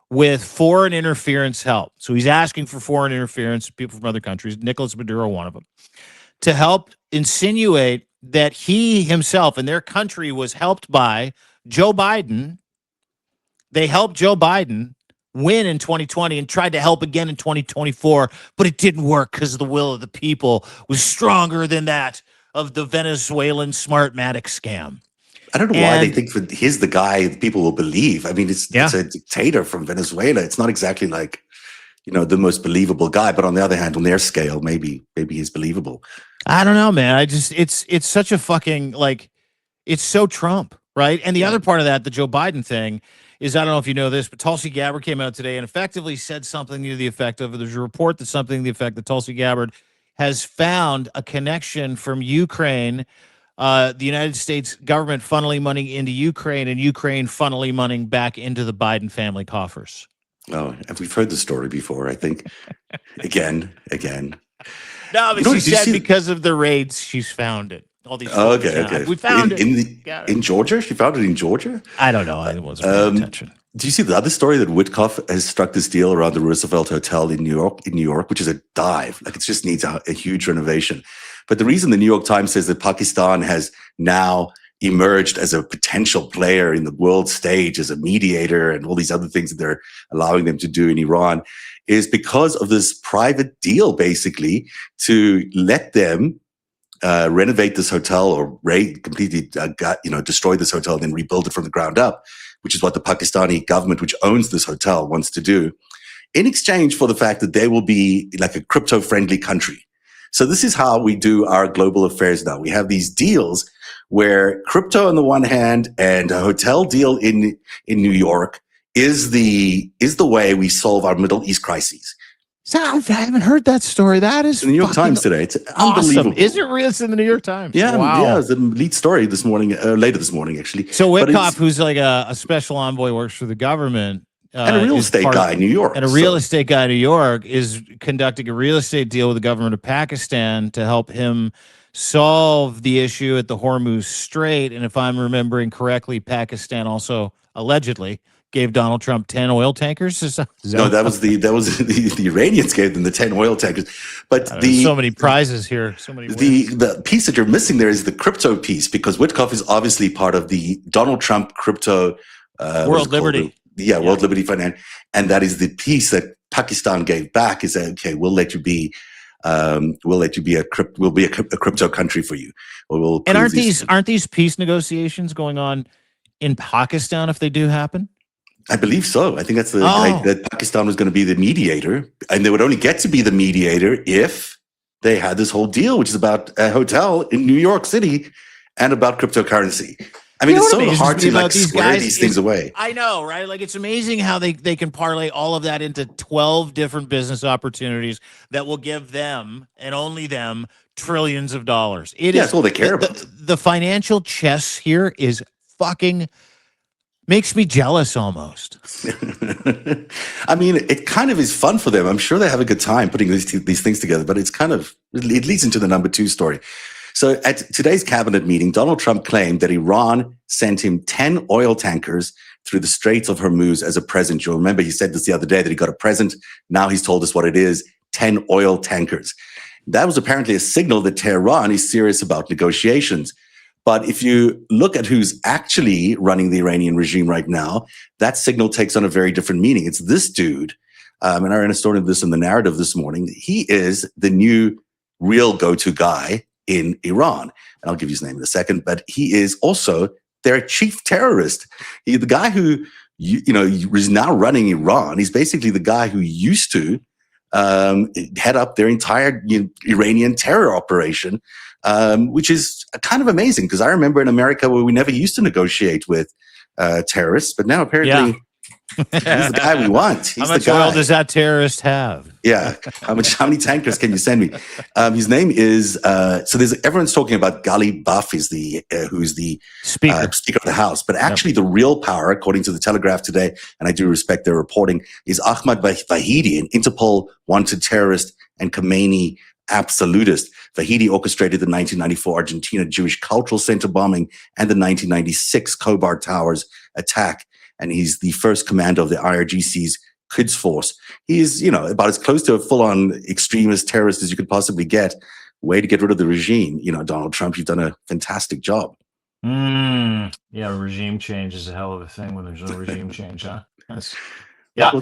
with foreign interference help. So he's asking for foreign interference, people from other countries, Nicolas Maduro, one of them, to help insinuate that he himself and their country was helped by Joe Biden. They helped Joe Biden win in 2020 and tried to help again in 2024, but it didn't work because the will of the people was stronger than that of the Venezuelan Smartmatic scam. I don't know why they think he's the guy people will believe. I mean, it's a dictator from Venezuela. It's not exactly like, the most believable guy. But on the other hand, on their scale, maybe he's believable. I don't know, man. It's such a fucking, it's so Trump, right? And the other part of that, the Joe Biden thing, is, I don't know if you know this, but Tulsi Gabbard came out today and effectively said something to the effect of, there's a report that something to the effect that Tulsi Gabbard has found a connection from Ukraine, the United States government funneling money into Ukraine and Ukraine funneling money back into the Biden family coffers. Oh, and we've heard the story before, I think. again. No, but she said because of the raids, she's found it. All these. Okay. We found it in Georgia. She found it in Georgia. I don't know. I wasn't paying attention. Do you see the other story that Witkoff has struck this deal around the Roosevelt Hotel in New York, which is a dive. It just needs a huge renovation. But the reason the New York Times says that Pakistan has now emerged as a potential player in the world stage, as a mediator and all these other things that they're allowing them to do in Iran is because of this private deal, basically, to let them renovate this hotel or completely destroy this hotel and then rebuild it from the ground up, which is what the Pakistani government, which owns this hotel, wants to do, in exchange for the fact that they will be like a crypto-friendly country. So this is how we do our global affairs now. We have these deals where crypto on the one hand and a hotel deal in New York is the way we solve our Middle East crises. So I haven't heard that story. That is in the New York Times today. It's awesome. unbelievable. Is it real? It's in the New York Times. Yeah, wow. Yeah. It's the lead story this morning, later this morning, actually. So Witkoff, who's like a special envoy, works for the government. And a real estate guy in New York. And a real estate guy in New York is conducting a real estate deal with the government of Pakistan to help him solve the issue at the Hormuz Strait. And if I'm remembering correctly, Pakistan also allegedly gave Donald Trump 10 oil tankers. No, that was the Iranians gave them the 10 oil tankers. But so many prizes here, so many. The piece that you're missing there is the crypto piece, because Witkoff is obviously part of the Donald Trump crypto World Liberty. World Liberty Finance, and that is the piece that Pakistan gave back. Is that okay? We'll let you be a crypto country for you. Or we'll and aren't these peace negotiations going on in Pakistan if they do happen? I believe so. I think that's that Pakistan was going to be the mediator, and they would only get to be the mediator if they had this whole deal, which is about a hotel in New York City and about cryptocurrency. I mean, it's so hard to square these things away. I know, right? Like, it's amazing how they can parlay all of that into 12 different business opportunities that will give them and only them trillions of dollars. That's all they care about. The financial chess here is fucking makes me jealous almost. I mean, it kind of is fun for them. I'm sure they have a good time putting these things together, but it leads into the number 2 story. So at today's cabinet meeting, Donald Trump claimed that Iran sent him 10 oil tankers through the Straits of Hormuz as a present. You'll remember he said this the other day that he got a present. Now he's told us what it is, 10 oil tankers. That was apparently a signal that Tehran is serious about negotiations. But if you look at who's actually running the Iranian regime right now, that signal takes on a very different meaning. It's this dude, and I ran a story of this in the narrative this morning. He is the new real go-to guy in Iran. And I'll give you his name in a second, but he is also their chief terrorist. The guy who, is now running Iran. He's basically the guy who used to head up their entire Iranian terror operation, which is kind of amazing, because I remember in America where we never used to negotiate with terrorists, but now apparently he's the guy we want. He's how much oil does that terrorist have? Yeah. How many tankers can you send me? His name is, everyone's talking about Ghali Baf who's the Speaker of the House, but actually the real power, according to the Telegraph today, and I do respect their reporting, is Ahmad Vahidi, an Interpol wanted terrorist and Khomeini absolutist. Vahidi orchestrated the 1994 Argentina Jewish Cultural Center bombing and the 1996 Khobar Towers attack. And he's the first commander of the IRGC's Quds Force. He's, about as close to a full-on extremist terrorist as you could possibly get. Way to get rid of the regime. Donald Trump, you've done a fantastic job. Yeah, regime change is a hell of a thing when there's no regime change, huh? It's that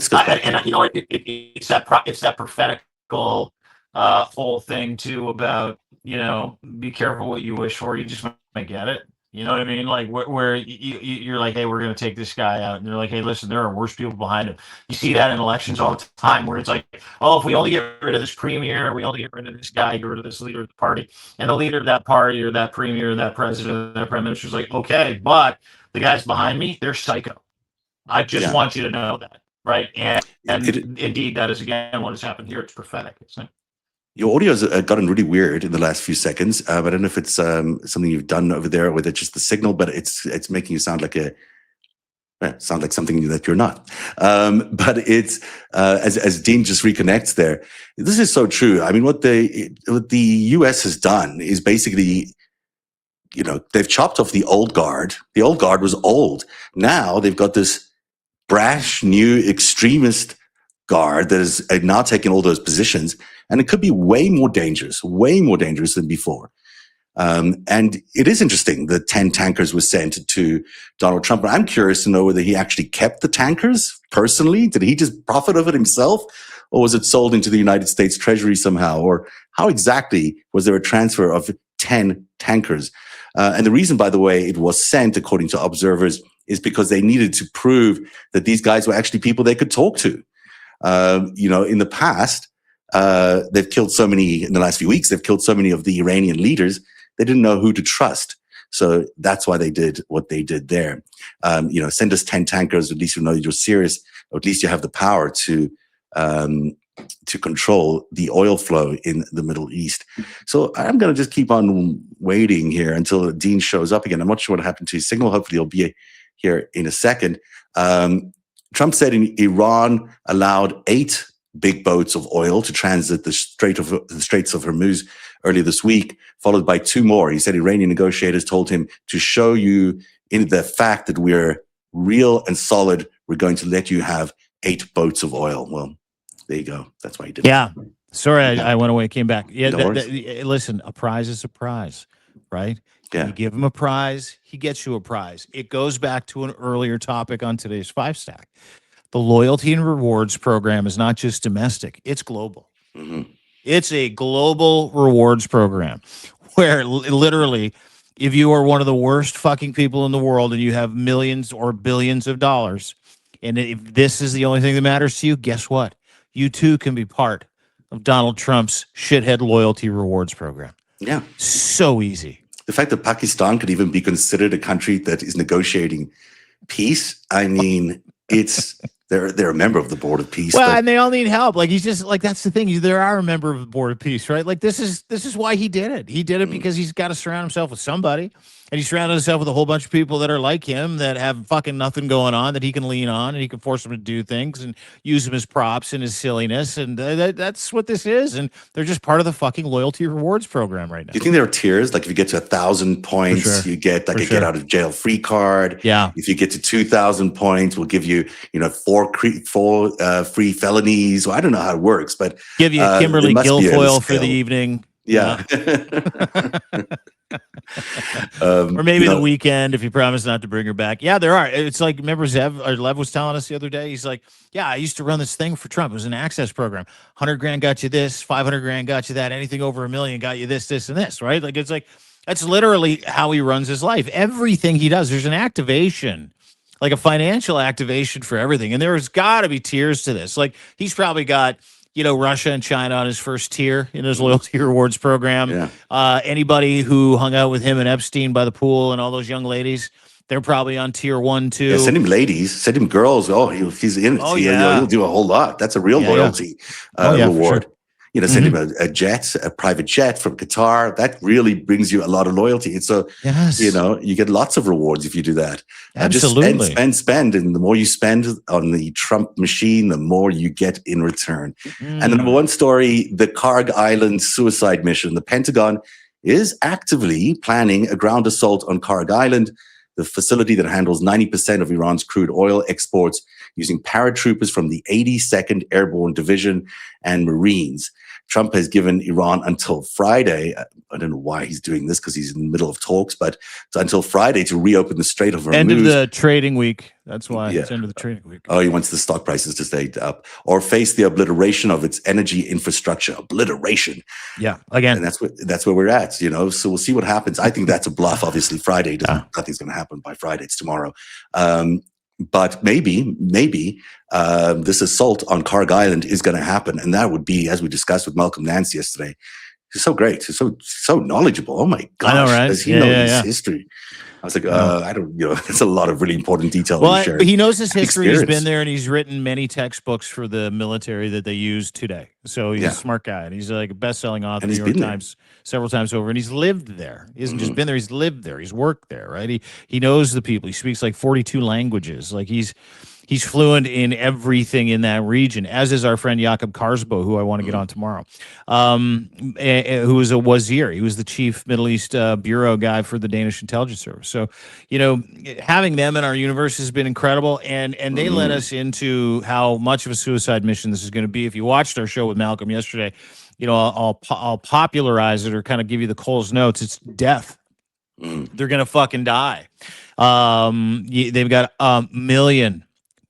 prophetical whole thing too about, be careful what you wish for. You just might get it. You know what I mean? Like where you're like, hey, we're going to take this guy out. And they're like, hey, listen, there are worse people behind him. You see that in elections all the time where it's like, oh, if we only get rid of this premier, we only get rid of this guy, get rid of this leader of the party. And the leader of that party or that premier, that president, that prime minister is like, okay, but the guys behind me, they're psycho. I just want you to know that. Right. And indeed, that is, again, what has happened here. It's prophetic. Isn't it? Your audio has gotten really weird in the last few seconds. I don't know if it's something you've done over there, or whether it's just the signal, but it's making you sound like something that you're not. But it's as Dean just reconnects there. This is so true. I mean, what the U.S. has done is basically, they've chopped off the old guard. The old guard was old. Now they've got this brash new extremist guard that is now taking all those positions, and it could be way more dangerous than before. And it is interesting that 10 tankers were sent to Donald Trump. But I'm curious to know whether he actually kept the tankers personally. Did he just profit of it himself? Or was it sold into the United States Treasury somehow? Or how exactly was there a transfer of 10 tankers. And the reason, by the way, it was sent, according to observers, is because they needed to prove that these guys were actually people they could talk to. In the past, they've killed so many, in the last few weeks, they've killed so many of the Iranian leaders, they didn't know who to trust. So that's why they did what they did there. Send us 10 tankers, at least you know you're serious, or at least you have the power to control the oil flow in the Middle East. So I'm going to just keep on waiting here until Dean shows up again. I'm not sure what happened to his signal. Hopefully he'll be here in a second. Trump said Iran allowed 8 big boats of oil to transit the Straits of Hormuz earlier this week, followed by 2 more. He said Iranian negotiators told him, to show you in the fact that we're real and solid, we're going to let you have 8 boats of oil. Well, there you go. That's why he did it. Sorry, Yeah. I went away, came back. Yeah, No listen, a prize is a prize, right? Yeah. You give him a prize, he gets you a prize. It goes back to an earlier topic on today's FiveStack. The loyalty and rewards program is not just domestic, it's global. Mm-hmm. It's a global rewards program where literally, if you are one of the worst fucking people in the world and you have millions or billions of dollars, and if this is the only thing that matters to you, guess what? You too can be part of Donald Trump's shithead loyalty rewards program. Yeah. So easy. The fact that Pakistan could even be considered a country that is negotiating peace, I mean, they're a member of the Board of Peace. Well, and they all need help. Like, he's just like, that's the thing. They are a member of the Board of Peace, right? Like, this is why he did it. He did it because he's got to surround himself with somebody, and he surrounded himself with a whole bunch of people that are like him, that have fucking nothing going on, that he can lean on, and he can force them to do things and use them as props and his silliness, and that's what this is. And they're just part of the fucking loyalty rewards program right now. Do you think there are tiers? Like, if you get to 1,000 points, you get like a get out of jail free card. Yeah. If you get to 2,000 points, we'll give you, 4 free felonies. Well, I don't know how it works, but give you Kimberly Guilfoyle for the evening. Yeah. Or maybe the weekend if you promise not to bring her back. Yeah, there are. It's like, remember Lev was telling us the other day, he's like, yeah, I used to run this thing for Trump. It was an access program. 100 grand got you this, 500 grand got you that, anything over $1 million got you this, and this, right? Like, it's like, that's literally how he runs his life. Everything he does, there's an activation, like a financial activation for everything. And there's got to be tiers to this. Like, he's probably got, Russia and China on his first tier in his loyalty rewards program. Yeah. Anybody who hung out with him and Epstein by the pool and all those young ladies, they're probably on tier 1, 2. Yeah, send him ladies, send him girls. Oh, he's in it. Oh, He'll do a whole lot. That's a real loyalty reward. Send him a private jet from Qatar. That really brings you a lot of loyalty. And so, you get lots of rewards if you do that. Absolutely. Just spend. And the more you spend on the Trump machine, the more you get in return. And the number 1 story, the Karg Island suicide mission. The Pentagon is actively planning a ground assault on Karg Island, the facility that handles 90% of Iran's crude oil exports, using paratroopers from the 82nd Airborne Division and Marines. Trump has given Iran until Friday. I don't know why he's doing this, because he's in the middle of talks, but until Friday to reopen the Strait of Hormuz. End of the trading week. That's why it's end of the trading week. Oh, he wants the stock prices to stay up, or face the obliteration of its energy infrastructure. Obliteration. Yeah, again. And that's where we're at, So we'll see what happens. I think that's a bluff. Obviously, Friday, nothing's going to happen by Friday. It's tomorrow. But maybe this assault on Karg Island is going to happen. And that would be, as we discussed with Malcolm Nance yesterday, he's so great. He's so knowledgeable. Oh my gosh. I know, right? Does he know his history? I was like, I don't, it's a lot of really important detail. Well, he knows his history. He's been there, and he's written many textbooks for the military that they use today. So he's a smart guy, and he's like a best-selling author, New York Times, several times over, and he's lived there. He hasn't just been there; he's lived there. He's worked there, right? He knows the people. He speaks like 42 languages. Like, he's fluent in everything in that region, as is our friend Jakob Karsbo, who I want to get on tomorrow, who was a wazir. He was the chief Middle East bureau guy for the Danish intelligence service. So, having them in our universe has been incredible, and they led us into how much of a suicide mission this is going to be. If you watched our show with Malcolm yesterday, I'll popularize it or kind of give you the Cole's notes. It's death. They're going to fucking die. They've got a million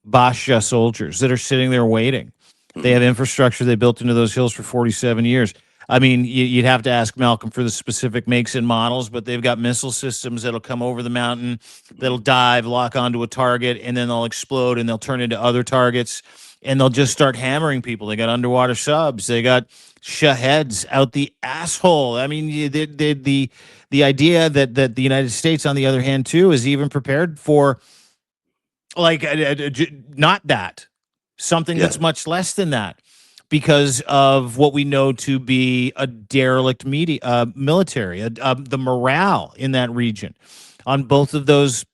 Basha soldiers that are sitting there waiting. They have infrastructure they built into those hills for 47 years. I mean, you'd have to ask Malcolm for the specific makes and models, but they've got missile systems that'll come over the mountain, that'll dive, lock onto a target, and then they'll explode and they'll turn into other targets, and they'll just start hammering people. They got underwater subs. They got Shaheeds out the asshole. I mean, the idea that the United States, on the other hand, too, is even prepared for like not that, something Yeah. that's much less than that, because of what we know to be a derelict military, the morale in that region on both of those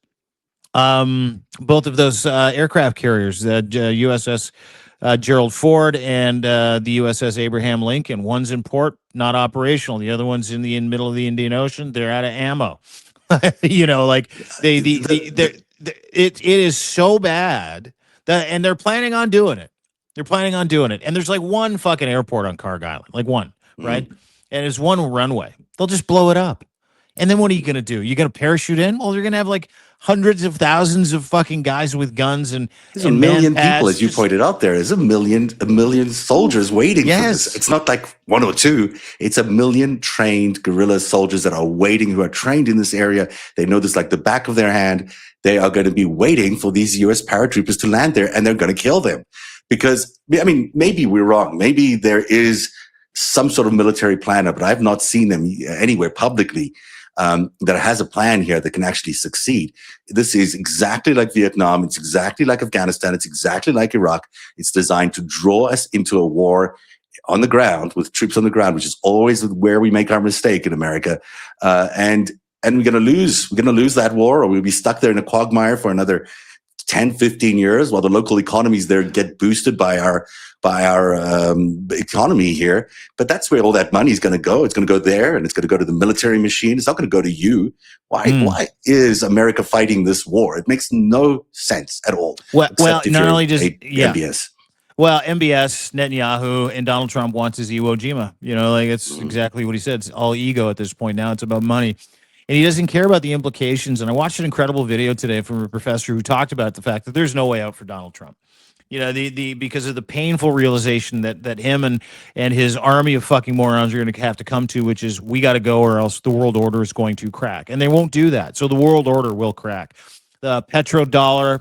aircraft carriers, the USS Gerald Ford and the USS Abraham Lincoln. One's in port, not operational. The other one's in the middle of the Indian Ocean. They're out of ammo. Like it is so bad that, and they're planning on doing it. They're planning on doing it. And there's like one fucking airport on Carg Island, like one, right? And it's one runway. They'll just blow it up. And then what are you going to do? You're going to parachute in? Well, you're going to have like hundreds of thousands of fucking guys with guns and there's a million man people, pads. as you pointed out. There's a million soldiers waiting for this. It's not like one or two. It's a million trained guerrilla soldiers that are waiting, who are trained in this area. They know this like the back of their hand. They are going to be waiting for these U.S. paratroopers to land there, and they're going to kill them. Because, I mean, maybe we're wrong. Maybe there is some sort of military planner, but I've not seen them anywhere publicly that has a plan here that can actually succeed. This is exactly like Vietnam. It's exactly like Afghanistan. It's exactly like Iraq. It's designed to draw us into a war on the ground with troops on the ground, which is always where we make our mistake in America. And we're going to lose. We're going to lose that war, or we'll be stuck there in a quagmire for another 10, 15 years while the local economies there get boosted by our economy here. But that's where all that money is going to go. It's going to go there, and it's going to go to the military machine. It's not going to go to you. Why is America fighting this war? It makes no sense at all. Well, not only does MBS. Well, MBS, Netanyahu, and Donald Trump wants his Iwo Jima. Like it's exactly what he said. It's all ego at this point now. It's about money. And he doesn't care about the implications. And I watched an incredible video today from a professor who talked about the fact that there's no way out for Donald Trump. Because of the painful realization that him and his army of fucking morons are going to have to come to, which is we got to go or else the world order is going to crack. And they won't do that. So the world order will crack. The petrodollar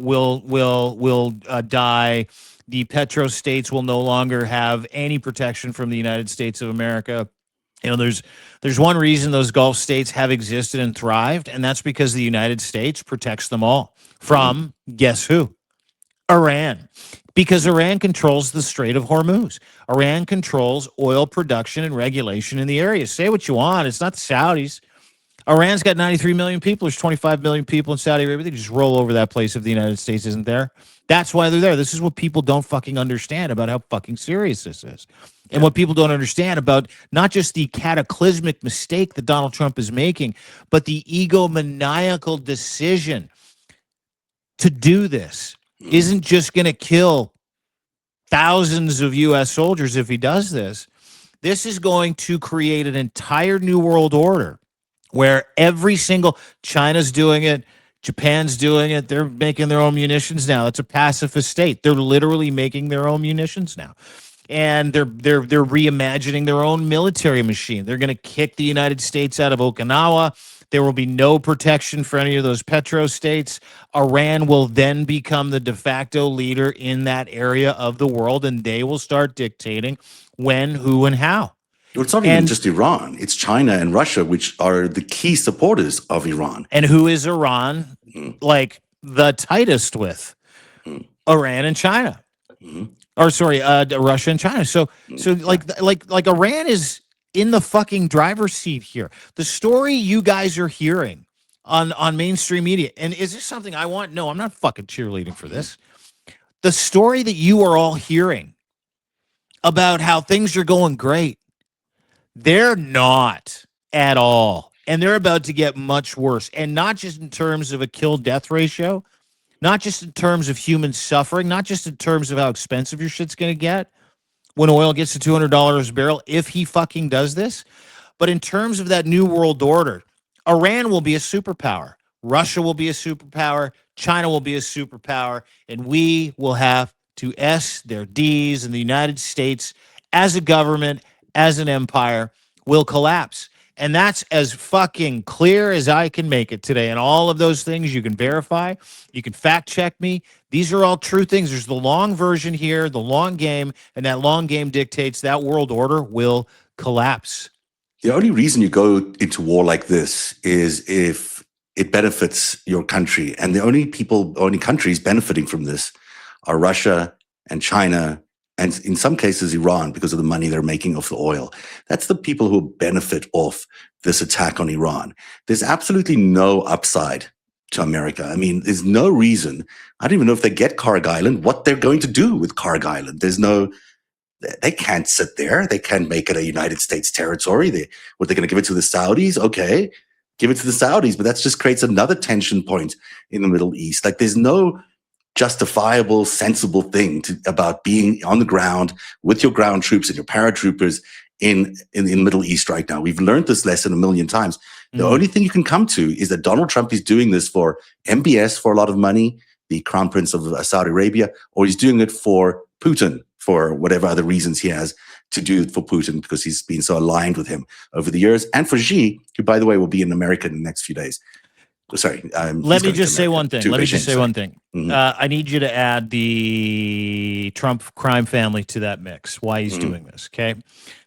will die. The petrostates will no longer have any protection from the United States of America. There's one reason those Gulf states have existed and thrived, and that's because the United States protects them all from, guess who? Iran. Because Iran controls the Strait of Hormuz. Iran controls oil production and regulation in the area. Say what you want. It's not the Saudis. Iran's got 93 million people. There's 25 million people in Saudi Arabia. They just roll over that place if the United States isn't there. That's why they're there. This is what people don't fucking understand about how fucking serious this is. And what people don't understand about not just the cataclysmic mistake that Donald Trump is making, but the egomaniacal decision to do this isn't just going to kill thousands of U.S. soldiers if he does this. This is going to create an entire new world order where every single China's doing it, Japan's doing it. They're making their own munitions now. It's a pacifist state. They're literally making their own munitions now. And they're reimagining their own military machine. They're going to kick the United States out of Okinawa. There will be no protection for any of those petro states. Iran will then become the de facto leader in that area of the world, and they will start dictating when, who, and how. Well, it's not even just Iran. It's China and Russia, which are the key supporters of Iran. And who is Iran like the tightest with? Iran and China. Or sorry, Russia and China. So like Iran is in the fucking driver's seat here. The story you guys are hearing on mainstream media, and is this something I want? No, I'm not fucking cheerleading for this. The story that you are all hearing about how things are going great, they're not at all. And they're about to get much worse. And not just in terms of a kill-death ratio, not just in terms of human suffering, not just in terms of how expensive your shit's going to get when oil gets to $200 a barrel, if he fucking does this, but in terms of that new world order, Iran will be a superpower. Russia will be a superpower. China will be a superpower. And we will have to S their Ds, and the United States as a government, as an empire will collapse. And that's as fucking clear as I can make it today. And all of those things you can verify. You can fact check me. These are all true things. There's the long version here, the long game, and that long game dictates that world order will collapse. The only reason you go into war like this is if it benefits your country. And the only countries benefiting from this are Russia and China, and in some cases Iran, because of the money they're making off the oil. That's the people who benefit off this attack on Iran. There's absolutely no upside to America. I mean, there's no reason. I don't even know if they get Karg Island, what they're going to do with Karg Island. They can't sit there. They can't make it a United States territory. They're going to give it to the Saudis? Okay, give it to the Saudis, but that just creates another tension point in the Middle East. Like, there's no justifiable, sensible thing about being on the ground with your ground troops and your paratroopers in the Middle East right now. We've learned this lesson a million times. The only thing you can come to is that Donald Trump is doing this for MBS for a lot of money, the Crown Prince of Saudi Arabia, or he's doing it for Putin for whatever other reasons he has to do it for Putin, because he's been so aligned with him over the years, and for Xi, who, by the way, will be in America in the next few days. Sorry. Let me just say one thing. Mm-hmm. I need you to add the Trump crime family to that mix. Why he's doing this, okay?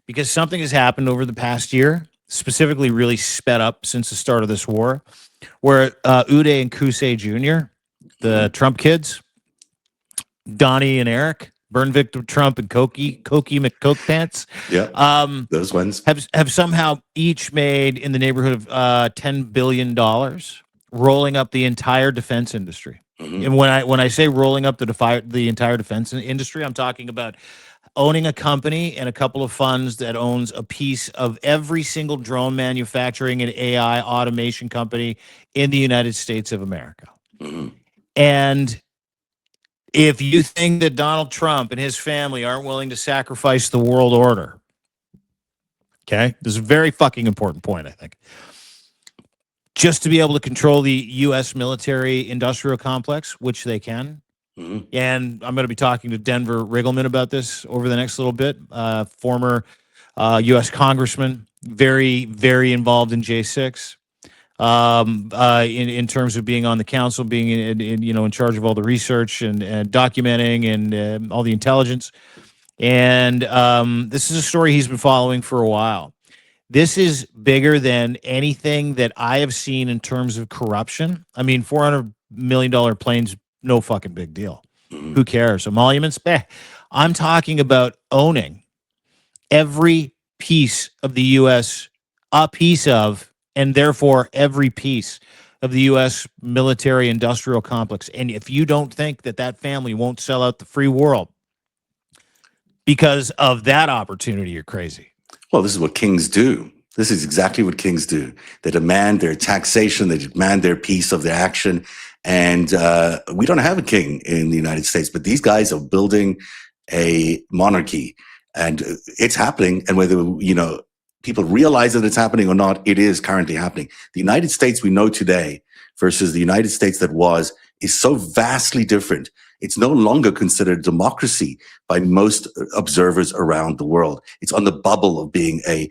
Because something has happened over the past year, specifically really sped up since the start of this war, where Uday and Kusei Jr., the Trump kids, Donnie and Eric, Burn Victor Trump and Koki McCoke Pants. Yeah, those ones have somehow each made in the neighborhood of $10 billion, rolling up the entire defense industry. And when I say rolling up the entire defense industry, I'm talking about owning a company and a couple of funds that owns a piece of every single drone manufacturing and AI automation company in the United States of America. And if you think that Donald Trump and his family aren't willing to sacrifice the world order, okay, this is a very fucking important point, I think, just to be able to control the U.S. military industrial complex, which they can. And I'm going to be talking to Denver Riggleman about this over the next little bit. Former U.S. congressman, very, very involved in J6. In terms of being on the council, being in charge of all the research and documenting and all the intelligence. And this is a story he's been following for a while. This is bigger than anything that I have seen in terms of corruption. I mean, $400 million planes, no fucking big deal. Who cares? Emoluments? I'm talking about owning every piece of the U.S., a piece of, and therefore every piece of the U.S. military industrial complex. And if you don't think that that family won't sell out the free world because of that opportunity, you're crazy. Well, this is what kings do. This is exactly what kings do. They demand their taxation. They demand their piece of the action. And we don't have a king in the United States, but these guys are building a monarchy, and it's happening. And whether, people realize that it's happening or not, it is currently happening. The United States we know today versus the United States that was is so vastly different. It's no longer considered democracy by most observers around the world. It's on the bubble of being a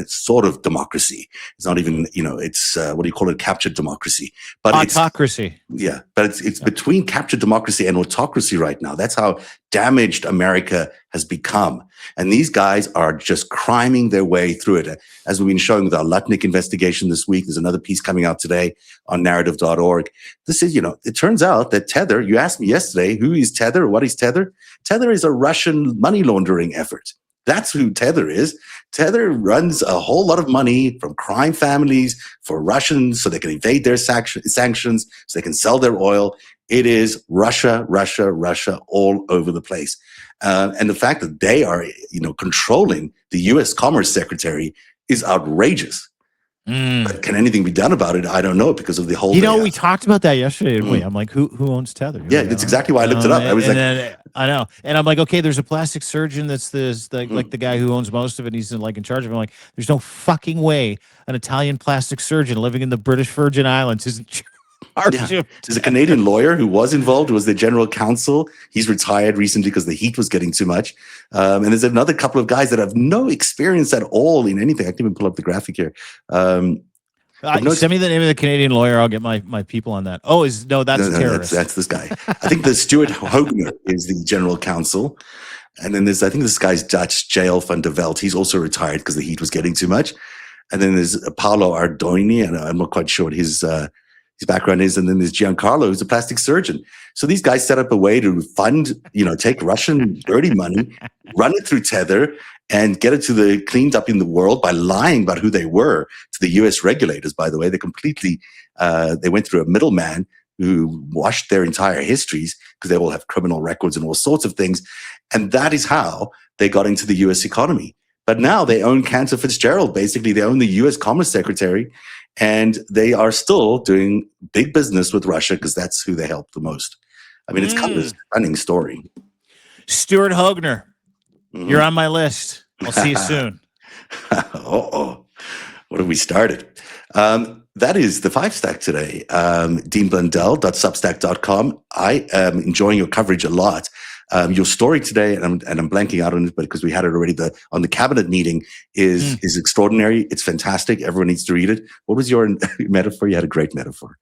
sort of democracy. It's not even, it's what do you call it? Captured democracy. But autocracy. But it's between captured democracy and autocracy right now. That's how damaged America has become. And these guys are just criming their way through it. As we've been showing with our Lutnick investigation this week, there's another piece coming out today on narrative.org. This is, it turns out that Tether, you asked me yesterday, who is Tether? What is Tether? Tether is a Russian money laundering effort. That's who Tether is. Tether runs a whole lot of money from crime families for Russians so they can evade their sanctions, so they can sell their oil. It is Russia, Russia, Russia all over the place. And the fact that they are, controlling the U.S. Commerce Secretary is outrageous. But can anything be done about it? I don't know, because of the whole. We talked about that yesterday, didn't we? I'm like, who owns Tether? Yeah, that's exactly why I looked it up. I was I know, and I'm like, okay, there's a plastic surgeon that's like the guy who owns most of it. He's in charge of it. I'm like, there's no fucking way an Italian plastic surgeon living in the British Virgin Islands isn't. cartoon. There's a Canadian lawyer who was involved, who was the general counsel. He's retired recently because the heat was getting too much. And there's another couple of guys that have no experience at all in anything. I can even pull up the graphic here. Send me the name of the Canadian lawyer. I'll get my people on that. Oh, that's a terrorist. That's this guy. I think the Stuart Hogner is the general counsel. And then I think this guy's Dutch, Jael van der Veld. He's also retired because the heat was getting too much. And then there's Paolo Ardoni, and I'm not quite sure what his background is. And then there's Giancarlo, who's a plastic surgeon. So these guys set up a way to fund, take Russian dirty money, run it through Tether, and get it cleaned up in the world by lying about who they were to the US regulators, by the way. They went through a middleman who washed their entire histories because they all have criminal records and all sorts of things. And that is how they got into the US economy. But now they own Cantor Fitzgerald. Basically, they own the US Commerce Secretary, and they are still doing big business with Russia because that's who they help the most. I mean, it's kind of a stunning story. Stuart Hogner, you're on my list. I'll see you soon. What have we started? That is the FiveStack today. DeanBlundell.substack.com. I am enjoying your coverage a lot. Your story today, and I'm blanking out on it, but because we had it already, on the cabinet meeting is extraordinary. It's fantastic. Everyone needs to read it. What was your metaphor? You had a great metaphor.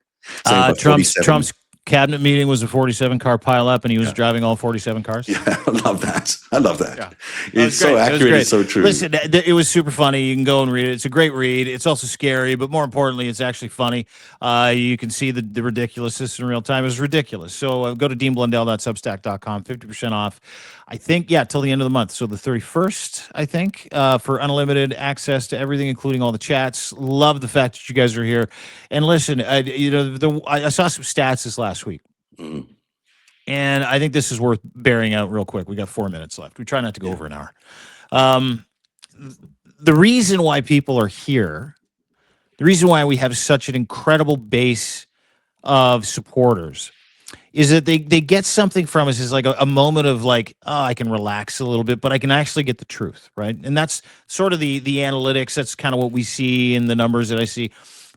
Trump's cabinet meeting was a 47-car pileup, and he was driving all 47 cars. Yeah, I love that. Yeah. It's so great. accurate. It's so true. Listen, it was super funny. You can go and read it. It's a great read. It's also scary, but more importantly, it's actually funny. You can see the ridiculousness in real time. It was ridiculous. So go to deanblundell.substack.com, 50% off. I think, till the end of the month. So the 31st, I think, for unlimited access to everything, including all the chats. Love the fact that you guys are here. And listen, I saw some stats this last week. Mm. And I think this is worth bearing out real quick. We got 4 minutes left. We try not to go over an hour. The reason why people are here, the reason why we have such an incredible base of supporters is that they get something from us. Is like a moment of I can relax a little bit, but I can actually get the truth, right? And that's sort of the analytics. That's kind of what we see in the numbers that I see.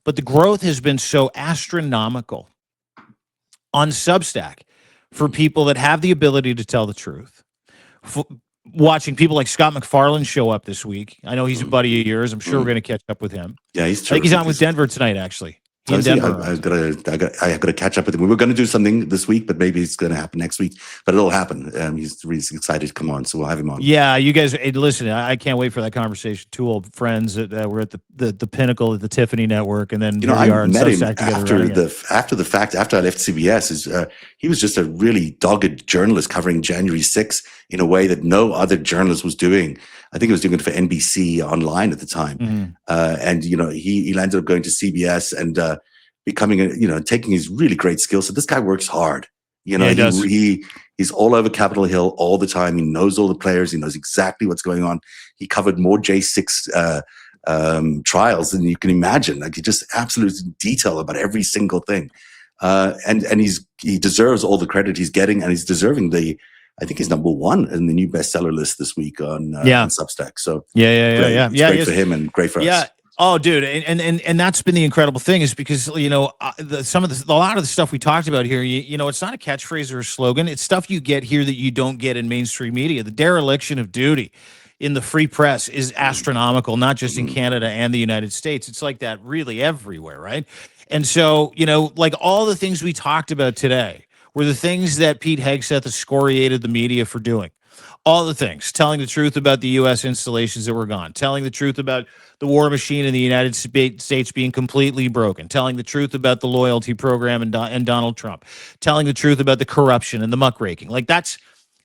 But the growth has been so astronomical on Substack for people that have the ability to tell the truth. Watching people like Scott McFarlane show up this week. I know he's a buddy of yours. I'm sure we're going to catch up with him. Yeah, I think he's on with Denver tonight, actually. I gotta catch up with him. We were going to do something this week, but maybe it's going to happen next week. But it'll happen. He's really excited to come on, so we'll have him on. Yeah, you guys, listen. I can't wait for that conversation. Two old friends that were at the pinnacle of the Tiffany Network, and then I met him after the fact. After I left CBS, he was just a really dogged journalist covering January 6th in a way that no other journalist was doing. I think he was doing it for NBC Online at the time, and he landed up going to CBS and becoming taking his really great skills. So this guy works hard. He's all over Capitol Hill all the time. He knows all the players. He knows exactly what's going on. He covered more J6 trials than you can imagine. Like, he just absolute detail about every single thing, and he deserves all the credit he's getting, and he's deserving I think he's number one in the new bestseller list this week on Substack. So yeah. Great for him and great for us. Yeah. Oh, dude, and that's been the incredible thing is because a lot of the stuff we talked about here, it's not a catchphrase or a slogan. It's stuff you get here that you don't get in mainstream media. The dereliction of duty in the free press is astronomical, not just in Canada and the United States. It's like that really everywhere, right? And so like all the things we talked about today were the things that Pete Hegseth excoriated the media for doing. All the things, telling the truth about the U.S. installations that were gone, telling the truth about the war machine in the United States being completely broken, telling the truth about the loyalty program and Donald Trump, telling the truth about the corruption and the muckraking. Like that's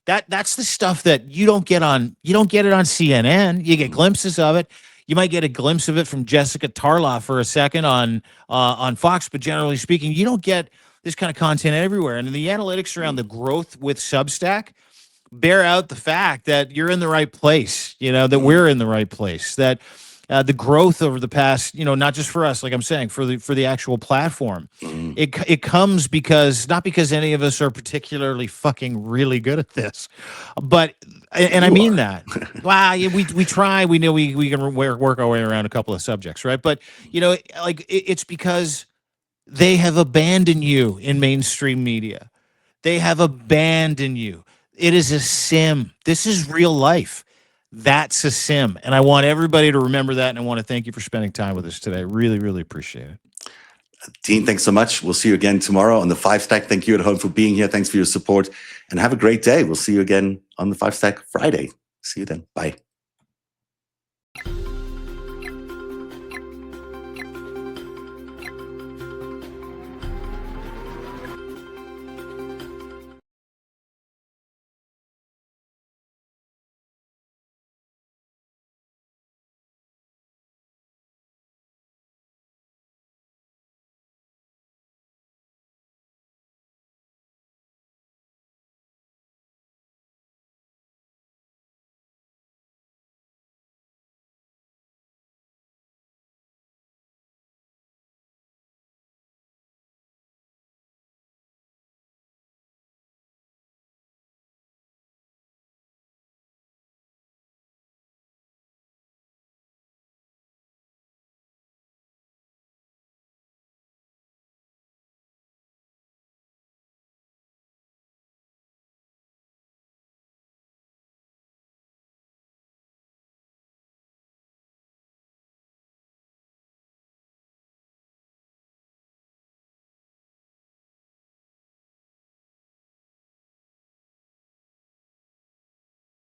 the stuff that you don't get it on CNN. You get glimpses of it. You might get a glimpse of it from Jessica Tarloff for a second on Fox, but generally speaking, you don't get this kind of content everywhere. And the analytics around the growth with Substack bear out the fact that you're in the right place, that we're in the right place, that the growth over the past, not just for us, like I'm saying, for the actual platform, it comes not because any of us are particularly fucking really good at this, but, and I mean that, we try, we know we can work our way around a couple of subjects, right? But, it's because They have abandoned you in mainstream media. They have abandoned you. It is a sim. This is real life. That's a sim. And I want everybody to remember that. And I want to thank you for spending time with us today. Really, really appreciate it. Dean, thanks so much. We'll see you again tomorrow on the FiveStack. Thank you at home for being here. Thanks for your support and have a great day. We'll see you again on the FiveStack Friday. See you then. Bye.